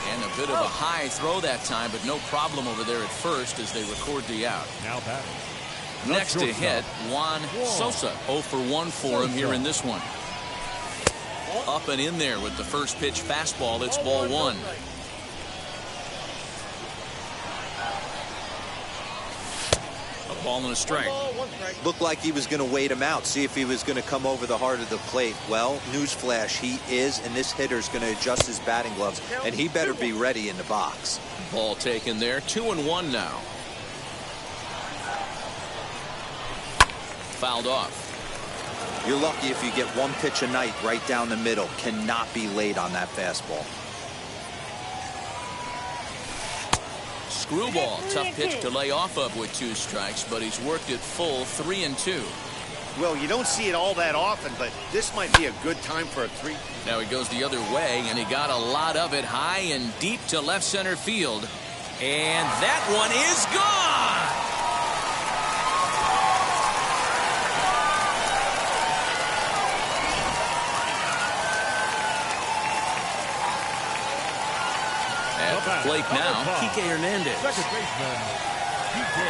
And a bit of a high throw that time, but no problem over there at first as they record the out. Now batting. Next to hit, Juan Sosa. 0 for 1 for him here in this one. Up and in there with the first pitch fastball. It's ball 1. A ball and a strike. Looked like he was going to wait him out, see if he was going to come over the heart of the plate. Well, newsflash, he is, and this hitter's going to adjust his batting gloves, and he better be ready in the box. Ball taken there. 2-1 now. Fouled off. You're lucky if you get 1 pitch a night right down the middle. Cannot be late on that fastball. Screwball, tough pitch to lay off of with 2 strikes, but he's worked it full. 3-2. Well, you don't see it all that often, but this might be a good time for a 3. Now he goes the other way, and he got a lot of it high and deep to left center field. And that one is gone! At the plate now, Kike Hernandez. Second baseman, Kike.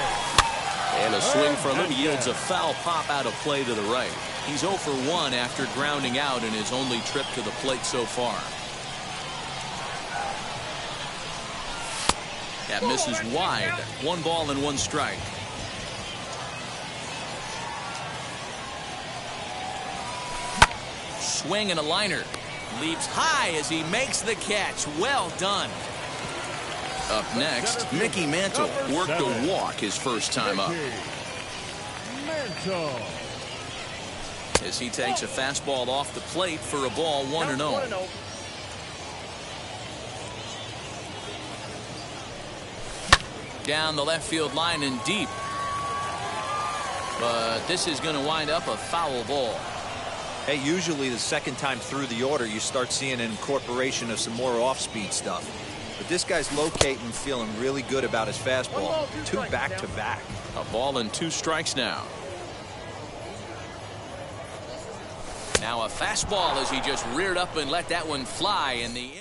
And a swing from him yields a foul pop out of play to the right. He's 0 for 1 after grounding out in his only trip to the plate so far. That misses wide. 1 ball and 1 strike. Swing and a liner. Leaps high as he makes the catch. Well done. Up next, Mickey Mantle worked a walk his first time up. As he takes a fastball off the plate for a ball 1-0. Down the left field line and deep. But this is going to wind up a foul ball. Hey, usually the second time through the order, you start seeing an incorporation of some more off-speed stuff. But this guy's locating, feeling really good about his fastball. 2 back-to-back. A ball and 2 strikes now. Now a fastball as he just reared up and let that one fly in the.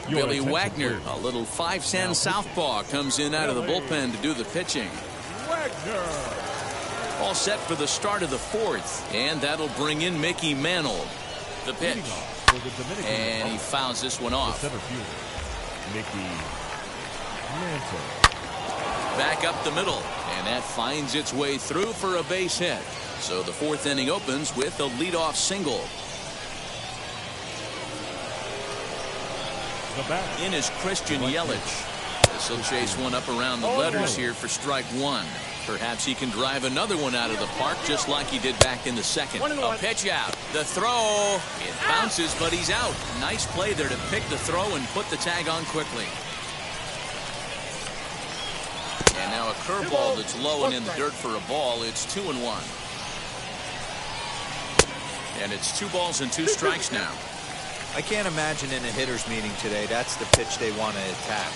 Billy Wagner, a little 5-cent southpaw, comes in out of the bullpen to do the pitching. Wagner. All set for the start of the 4th, and that'll bring in Mickey Mantle. The pitch, and he fouls this one off. Center fielder, Mickey Mantle. Back up the middle, and that finds its way through for a base hit. So the 4th inning opens with a leadoff single. In is Christian Yelich. This will chase one up around the letters here for strike 1. Perhaps he can drive another one out of the park just like he did back in the 2nd. A pitch out. The throw. It bounces, but he's out. Nice play there to pick the throw and put the tag on quickly. And now a curveball that's low and in the dirt for a ball. It's 2-1. And it's 2 balls and 2 strikes now. I can't imagine in a hitter's meeting today that's the pitch they want to attack.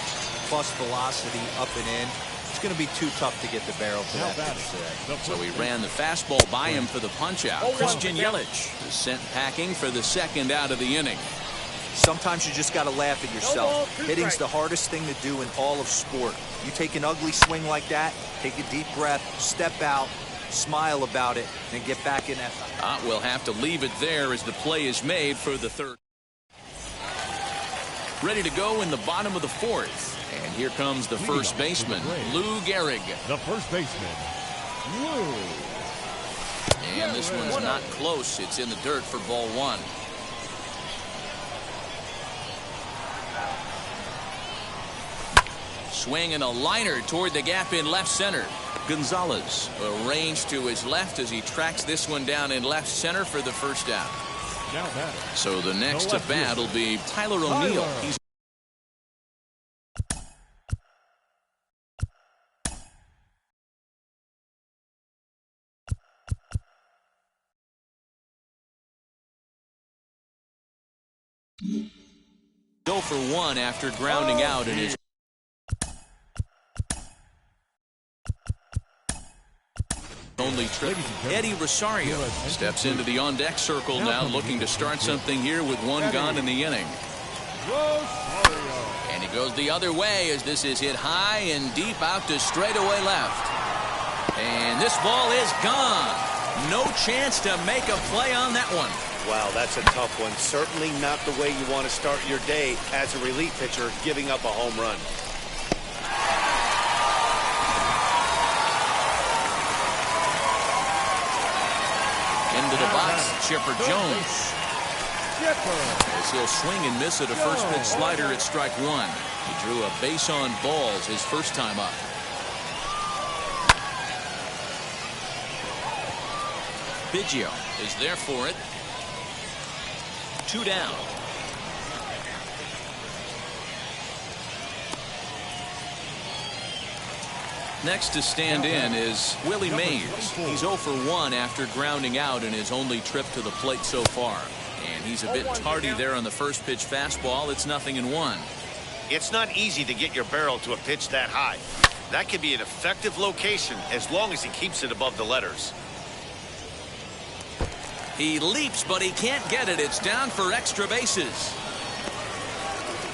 Plus velocity up and in. It's going to be too tough to get the barrel to that pitch today. So he ran the fastball by him for the punch-out. Christian Yelich is sent packing for the 2nd out of the inning. Sometimes you just got to laugh at yourself. Hitting's the hardest thing to do in all of sport. You take an ugly swing like that, take a deep breath, step out, smile about it, and get back in that. We'll have to leave it there as the play is made for the 3rd. Ready to go in the bottom of the 4th. And here comes the first baseman, Lou Gehrig. The first baseman, Lou. And this one's not close. It's in the dirt for ball 1. Swing and a liner toward the gap in left center. Gonzalez arranged to his left as he tracks this one down in left center for the first out. So the next to bat will be Tyler O'Neill. He's go for 1 after grounding out in his. Only trip. Eddie Rosario steps into the on-deck circle now, looking to start something here with 1 gone in the inning. And he goes the other way as this is hit high and deep out to straightaway left. And this ball is gone. No chance to make a play on that one. Wow, that's a tough one. Certainly not the way you want to start your day as a relief pitcher, giving up a home run. Into the box, Chipper Jones. As he'll swing and miss at a first pitch slider at strike 1. He drew a base on balls his first time up. Biggio is there for it. 2 down. Next to stand in is Willie Mays. He's 0 for 1 after grounding out in his only trip to the plate so far. And he's a bit tardy there on the first pitch fastball. It's 0-1. It's not easy to get your barrel to a pitch that high. That could be an effective location as long as he keeps it above the letters. He leaps, but he can't get it. It's down for extra bases.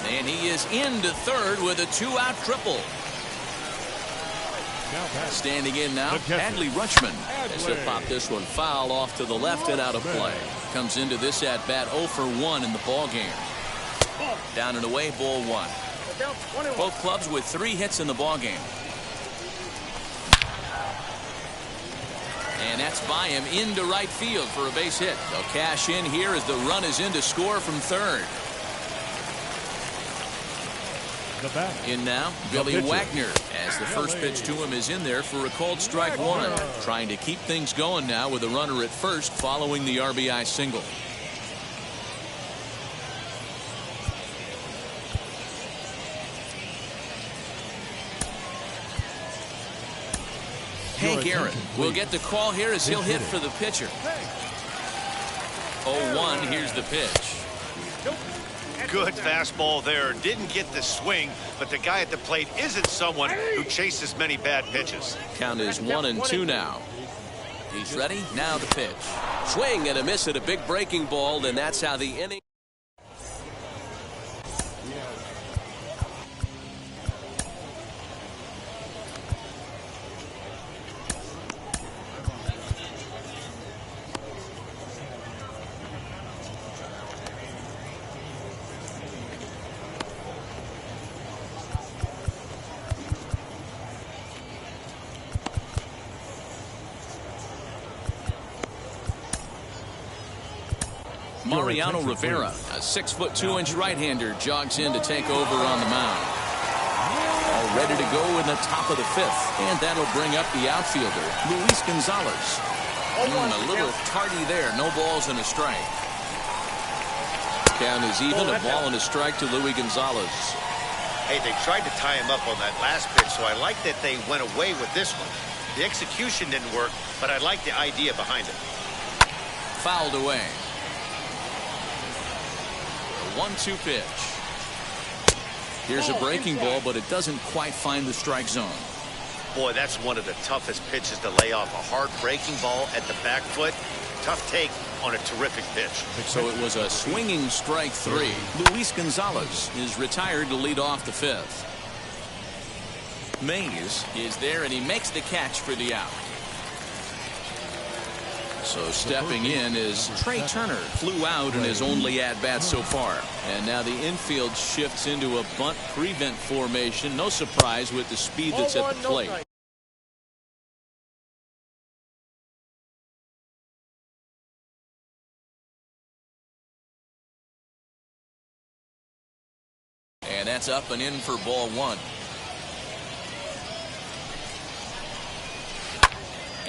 And he is into third with a 2-out triple. Standing in now, Adley Rutschman has to pop this one foul off to the left and out of play. Comes into this at bat 0 for 1 in the ball game. Down and away, ball 1. Both clubs with 3 hits in the ball game. And that's by him into right field for a base hit. They'll cash in here as the run is in to score from third. In now, Billy Wagner, as the first pitch to him is in there for a called strike 1. Trying to keep things going now with a runner at first following the RBI single. Hank Aaron will get the call here as he'll hit for the pitcher. 0-1, here's the pitch. Good fastball there. Didn't get the swing, but the guy at the plate isn't someone who chases many bad pitches. Count is 1-2 now. He's ready. Now the pitch. Swing and a miss at a big breaking ball, and that's how the inning. Mariano Rivera, a 6'2" right-hander, jogs in to take over on the mound. All ready to go in the top of the 5th, and that'll bring up the outfielder, Luis Gonzalez. A little tardy there, no balls and a strike. Count is even, a ball and a strike to Luis Gonzalez. Hey, they tried to tie him up on that last pitch, so I like that they went away with this one. The execution didn't work, but I like the idea behind it. Fouled away. 1-2 pitch. Here's a breaking ball, but it doesn't quite find the strike zone. Boy, that's one of the toughest pitches to lay off. A hard breaking ball at the back foot. Tough take on a terrific pitch. So it was a swinging strike 3. Luis Gonzalez is retired to lead off the 5th. Mays is there, and he makes the catch for the out. So stepping in is Trey Turner. Flew out in his only at-bat so far. And now the infield shifts into a bunt prevent formation. No surprise with the speed that's at the plate. And that's up and in for ball 1.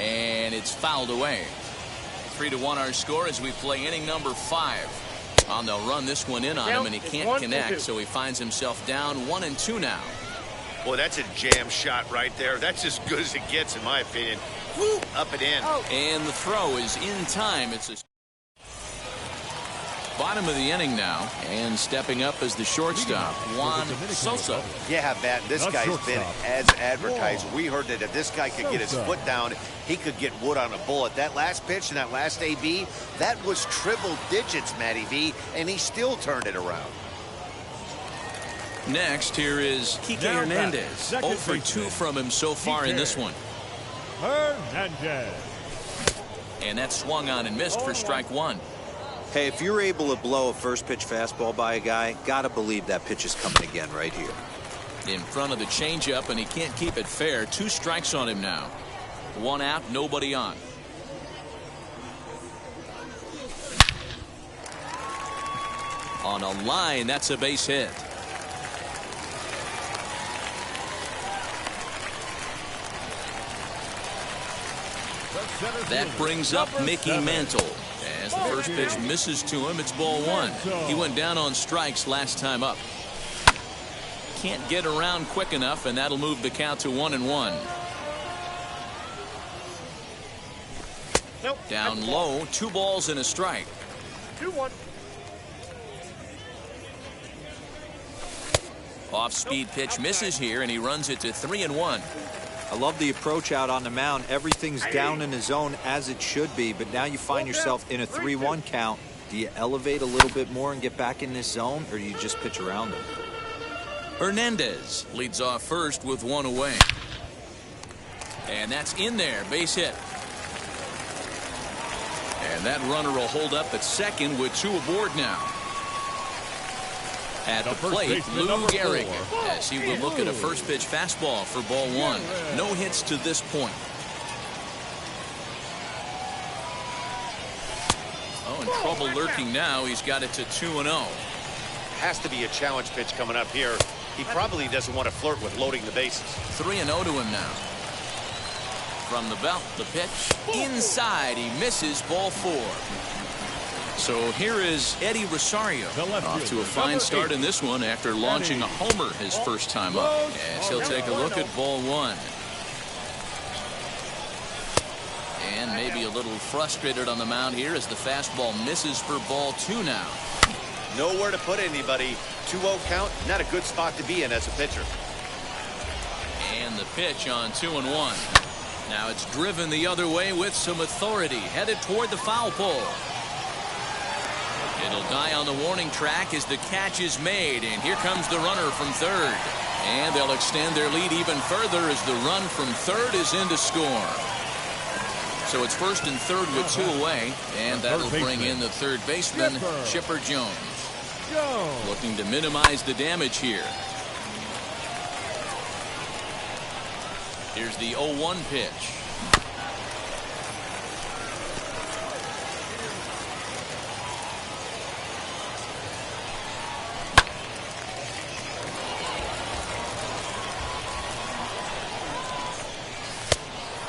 And it's fouled away. 3-1 our score as we play inning number 5. They'll run this one in on him, and he can't connect, so he finds himself down 1-2 now. Boy, that's a jam shot right there. That's as good as it gets, in my opinion. Woo, up and in. And the throw is in time. It's a bottom of the inning now, and stepping up as the shortstop, Juan Sosa. Yeah, Matt, this guy's been as advertised. We heard that if this guy could get his foot down, he could get wood on a bullet. That last pitch and that last AB, that was triple digits, Matty V, and he still turned it around. Next, here is Kike Hernandez. 0 for 2 from him so far in this one. Hernandez. And that swung on and missed for strike 1. Hey, if you're able to blow a first pitch fastball by a guy, gotta believe that pitch is coming again right here. In front of the changeup, and he can't keep it fair. 2 strikes on him now. 1 out, nobody on. On a line, that's a base hit. That brings up Mickey Mantle. As the first pitch misses to him, it's ball 1. He went down on strikes last time up. Can't get around quick enough, and that'll move the count to 1-1. Down low, 2 balls and a strike. 2-1. Off-speed pitch misses here, and he runs it to 3-1. I love the approach out on the mound. Everything's down in the zone as it should be, but now you find yourself in a 3-1 count. Do you elevate a little bit more and get back in this zone, or do you just pitch around him? Hernandez leads off first with one away. And that's in there, base hit. And that runner will hold up at second with two aboard now. At the plate, Lou Gehrig, as he will look at a first pitch fastball for ball one. No hits to this point. Oh, and trouble lurking now. He's got it to 2-0. Has to be a challenge pitch coming up here. He probably doesn't want to flirt with loading the bases. 3-0 to him now. From the belt, the pitch inside. He misses ball four. So here is Eddie Rosario off to a fine start in this one after launching a homer his first time up. As he'll take a look at ball one. And maybe a little frustrated on the mound here as the fastball misses for ball two now. Nowhere to put anybody. 2-0 count, not a good spot to be in as a pitcher. And the pitch on 2-1. Now it's driven the other way with some authority, headed toward the foul pole. It'll die on the warning track as the catch is made, and here comes the runner from third. And they'll extend their lead even further as the run from third is in to score. So it's first and third with two away, and that'll bring in the third baseman, Chipper Jones. Looking to minimize the damage here. Here's the 0-1 pitch.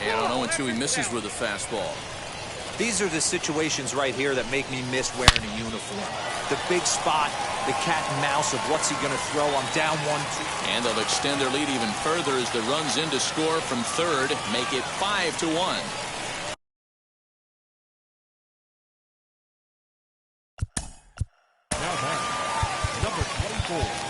And on 0-2, he misses with a fastball. These are the situations right here that make me miss wearing a uniform. The big spot, the cat and mouse of what's he going to throw. I'm down 1-2. And they'll extend their lead even further as the runs in to score from third, make it 5-1. Now back, number 24.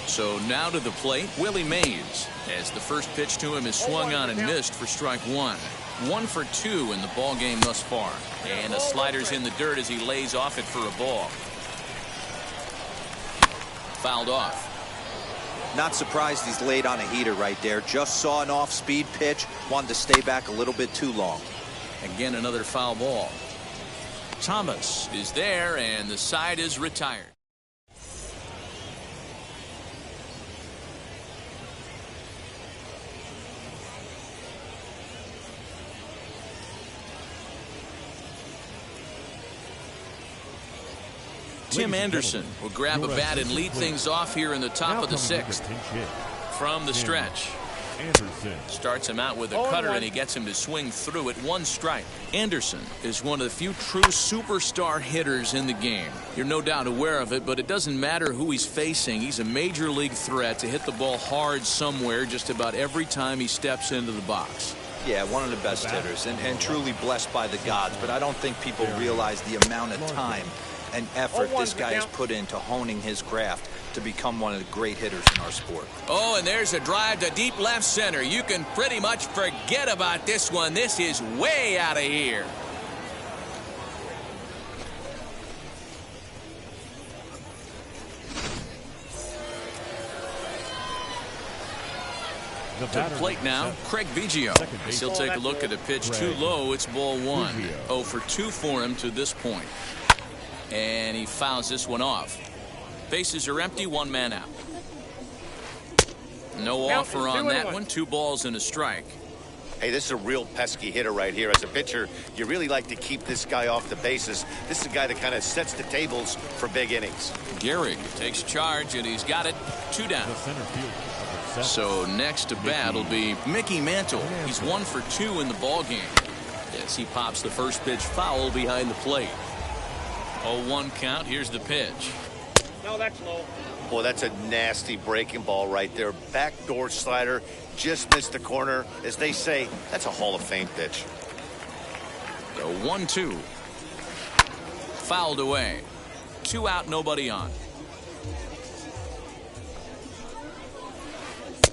So now to the plate, Willie Mays, as the first pitch to him is swung on and missed for strike one. 1 for 2 in the ball game thus far. And the slider's in the dirt as he lays off it for a ball. Fouled off. Not surprised he's laid on a heater right there. Just saw an off-speed pitch. Wanted to stay back a little bit too long. Again, another foul ball. Thomas is there, and the side is retired. Tim Anderson will grab a bat and lead things off here in the top of the sixth. From the stretch. Anderson starts him out with a cutter, and he gets him to swing through at 1 strike. Anderson is one of the few true superstar hitters in the game. You're no doubt aware of it, but it doesn't matter who he's facing. He's a major league threat to hit the ball hard somewhere just about every time he steps into the box. Yeah, one of the best hitters and truly blessed by the gods, but I don't think people realize the amount of time and effort this guy has put into honing his craft to become one of the great hitters in our sport. Oh, and there's a drive to deep left center. You can pretty much forget about this one. This is way out of here. To the plate now, Craig Biggio. He'll take a look at a pitch too low. It's ball 1. 0 for 2 for him to this point. And he fouls this one off. Bases are empty, 1 man out. No offer on that one. 2 balls and a strike. Hey, this is a real pesky hitter right here. As a pitcher, you really like to keep this guy off the bases. This is a guy that kind of sets the tables for big innings. Gehrig takes charge, and he's got it. 2 down. So next to bat will be Mickey Mantle. He's 1 for 2 in the ball game. as he pops the first pitch foul behind the plate. 0-1 count. Here's the pitch. No, that's low. Boy, that's a nasty breaking ball right there. Backdoor slider, just missed the corner. As they say, that's a Hall of Fame pitch. The 1-2. Fouled away. 2 out, nobody on.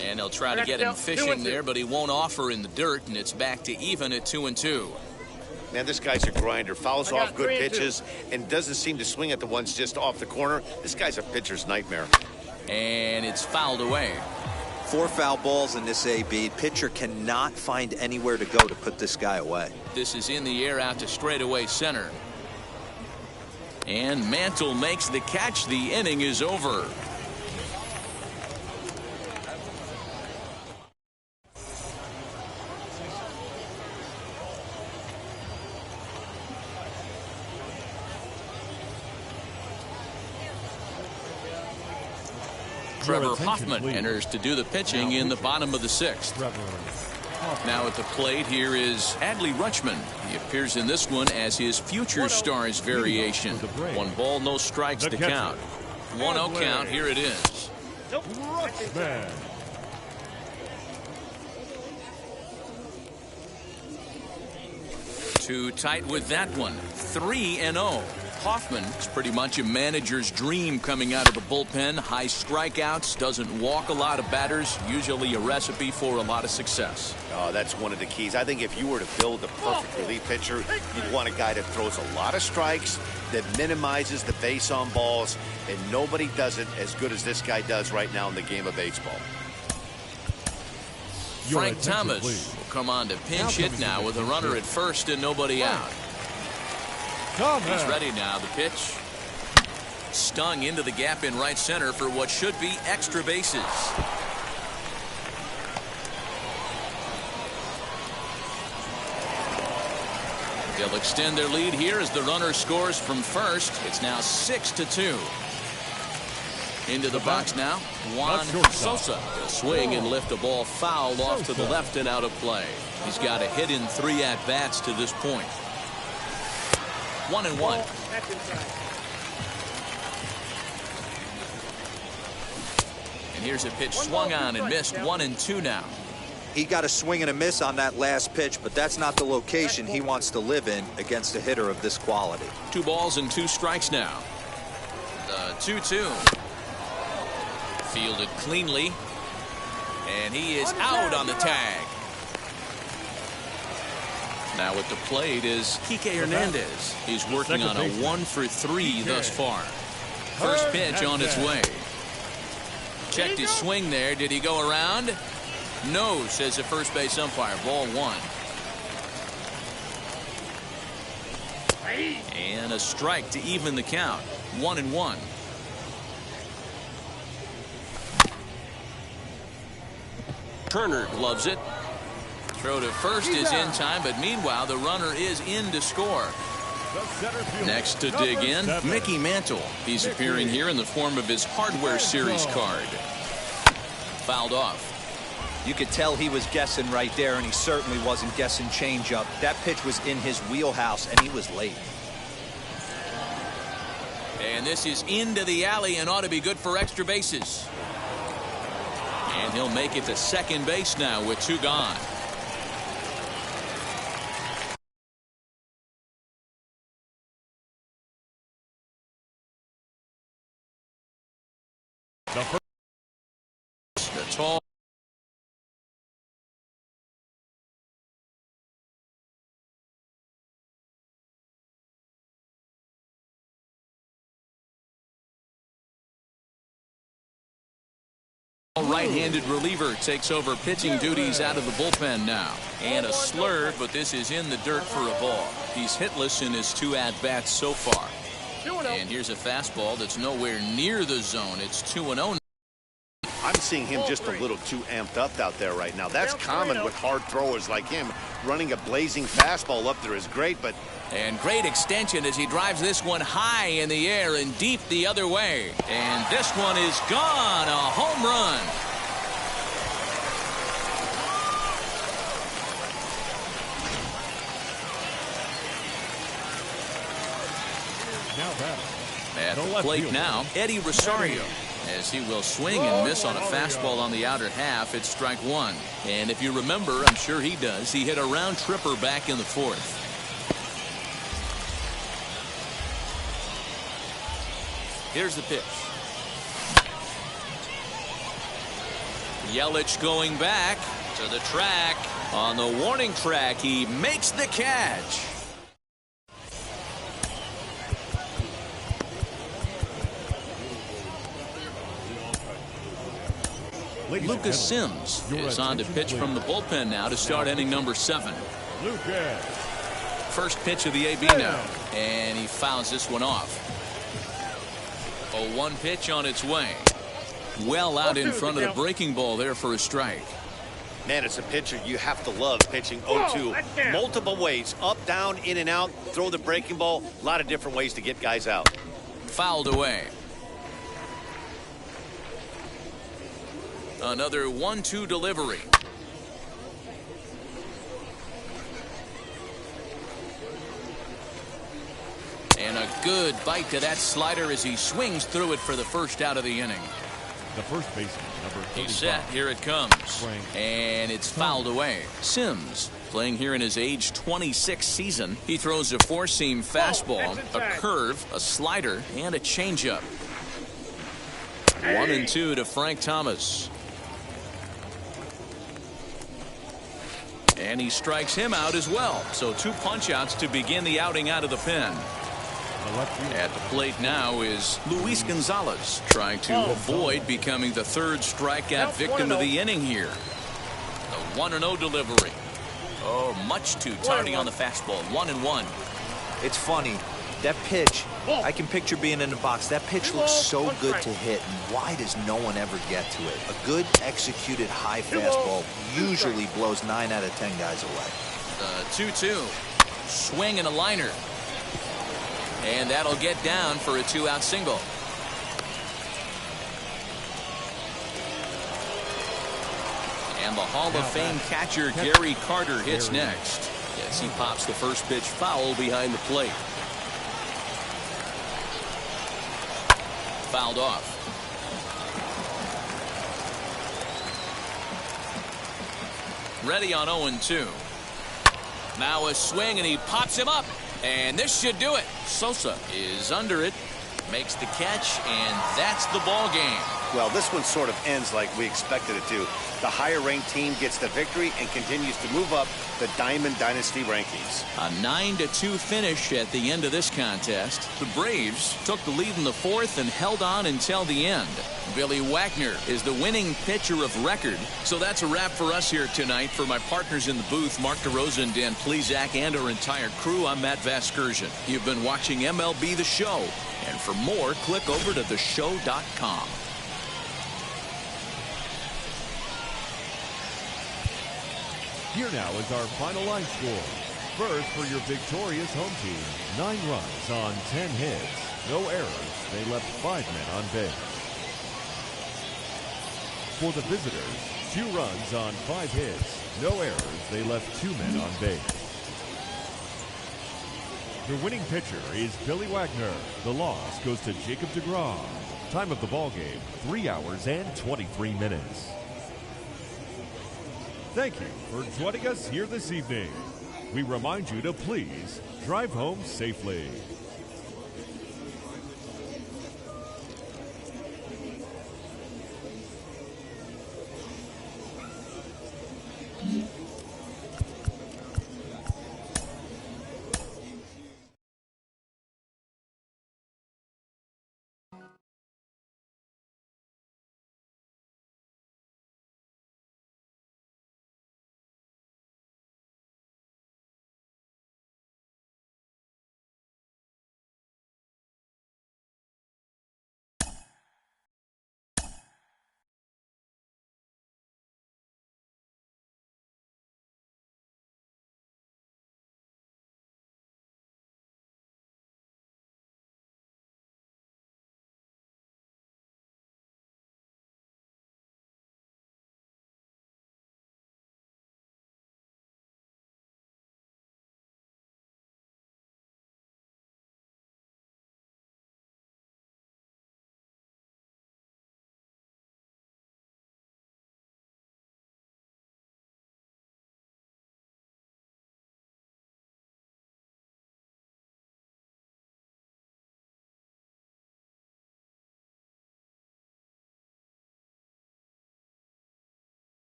And they'll try to get him fishing there, but he won't offer in the dirt, and it's back to even at 2-2. Man, this guy's a grinder. Fouls off good pitches and doesn't seem to swing at the ones just off the corner. This guy's a pitcher's nightmare. And it's fouled away. 4 foul balls in this AB. Pitcher cannot find anywhere to go to put this guy away. This is in the air out to straightaway center. And Mantle makes the catch. The inning is over. Trevor Hoffman enters to do the pitching in the bottom of the 6th. Now at the plate here is Adley Rutschman. He appears in this one as his future stars variation. 1 ball, no strikes to count. 1-0 count. Here it is. Rutschman. Too tight with that one. 3-0. Hoffman is pretty much a manager's dream coming out of the bullpen. High strikeouts, doesn't walk a lot of batters, usually a recipe for a lot of success. Oh, that's one of the keys. I think if you were to build a perfect relief pitcher, you'd want a guy that throws a lot of strikes, that minimizes the base on balls, and nobody does it as good as this guy does right now in the game of baseball. Frank Thomas will come on to pinch hit now with a runner at first and nobody out. He's ready now. The pitch stung into the gap in right center for what should be extra bases. They'll extend their lead here as the runner scores from first. It's now 6-2. Into the box now, Juan Sosa. He'll swing and lift a ball foul off to the left and out of play. He's got a hit in 3 at-bats to this point. 1-1. And here's a pitch swung on and missed. 1-2 now. He got a swing and a miss on that last pitch, but that's not the location he wants to live in against a hitter of this quality. 2 balls and 2 strikes now. The 2-2. Fielded cleanly. And he is out on the tag. Now at the plate is Kike Hernandez. He's working on a 1-for-3 thus far. First pitch on its way. Checked his swing there. Did he go around? No, says the first base umpire. Ball 1. And a strike to even the count. 1-1. Turner gloves it. Throw to first is in time, but meanwhile the runner is in to score. Next to dig in, Mickey Mantle. He's appearing here in the form of his Hardware Series card. Fouled off. You could tell he was guessing right there, and he certainly wasn't guessing changeup. That pitch was in his wheelhouse, and he was late. And this is into the alley and ought to be good for extra bases. And he'll make it to second base now with 2 gone. The tall. Right-handed reliever takes over pitching duties out of the bullpen now. And a slur, but this is in the dirt for a ball. He's hitless in his 2 at-bats so far. And here's a fastball that's nowhere near the zone. It's 2-0. I'm seeing him just a little too amped up out there right now. That's common with hard throwers like him. Running a blazing fastball up there is great, but... And great extension as he drives this one high in the air and deep the other way. And this one is gone. A home run. Now that. At the plate now, Eddie Rosario, as he will swing and miss on a fastball on the outer half. It's strike one. And if you remember, I'm sure he does, he hit a round tripper back in the fourth. Here's the pitch. Yelich going back to the track. On the warning track, he makes the catch. Lucas Sims is on to pitch from the bullpen now to start inning number 7. Lucas. First pitch of the AB now, and he fouls this one off. A 1 pitch on its way. Well out in front of the breaking ball there for a strike. Man, it's a pitcher you have to love pitching 0-2. Multiple ways, up, down, in and out, throw the breaking ball. A lot of different ways to get guys out. Fouled away. Another 1-2 delivery. And a good bite to that slider as he swings through it for the first out of the inning. The first baseman, number 35. He's set. Here it comes. And it's fouled away. Sims, playing here in his age 26 season. He throws a four-seam fastball, a curve, a slider, and a changeup. 1-2 to Frank Thomas. And he strikes him out as well. So 2 punch-outs to begin the outing out of the pen. At the plate now is Luis Gonzalez, trying to avoid becoming the 3rd strikeout victim of the inning here. The 1-0 delivery. Oh, much too tardy on the fastball. 1-1. It's funny. That pitch, I can picture being in the box. That pitch looks so good to hit, and why does no one ever get to it? A good executed high fastball usually blows 9 out of 10 guys away. The 2-2. Swing and a liner. And that'll get down for a 2-out single. And the Hall of Fame catcher Gary Carter hits next. Yes, he pops the first pitch foul behind the plate. Fouled off. Ready on 0-2. Now a swing and he pops him up. And this should do it. Sosa is under it, makes the catch, and that's the ball game. Well, this one sort of ends like we expected it to. The higher-ranked team gets the victory and continues to move up the Diamond Dynasty rankings. A 9-2 finish at the end of this contest. The Braves took the lead in the 4th and held on until the end. Billy Wagner is the winning pitcher of record. So that's a wrap for us here tonight. For my partners in the booth, Mark DeRosa and Dan Plesac, and our entire crew, I'm Matt Vasgersian. You've been watching MLB The Show. And for more, click over to theshow.com. Here now is our final line score. First, for your victorious home team, 9 runs on 10 hits. No errors. They left 5 men on base. For the visitors, 2 runs on 5 hits. No errors. They left 2 men on base. The winning pitcher is Billy Wagner. The loss goes to Jacob DeGrom. Time of the ball game, 3 hours and 23 minutes. Thank you for joining us here this evening. We remind you to please drive home safely.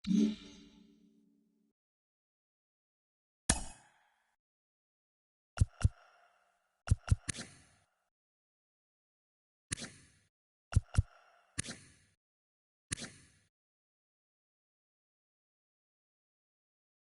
out.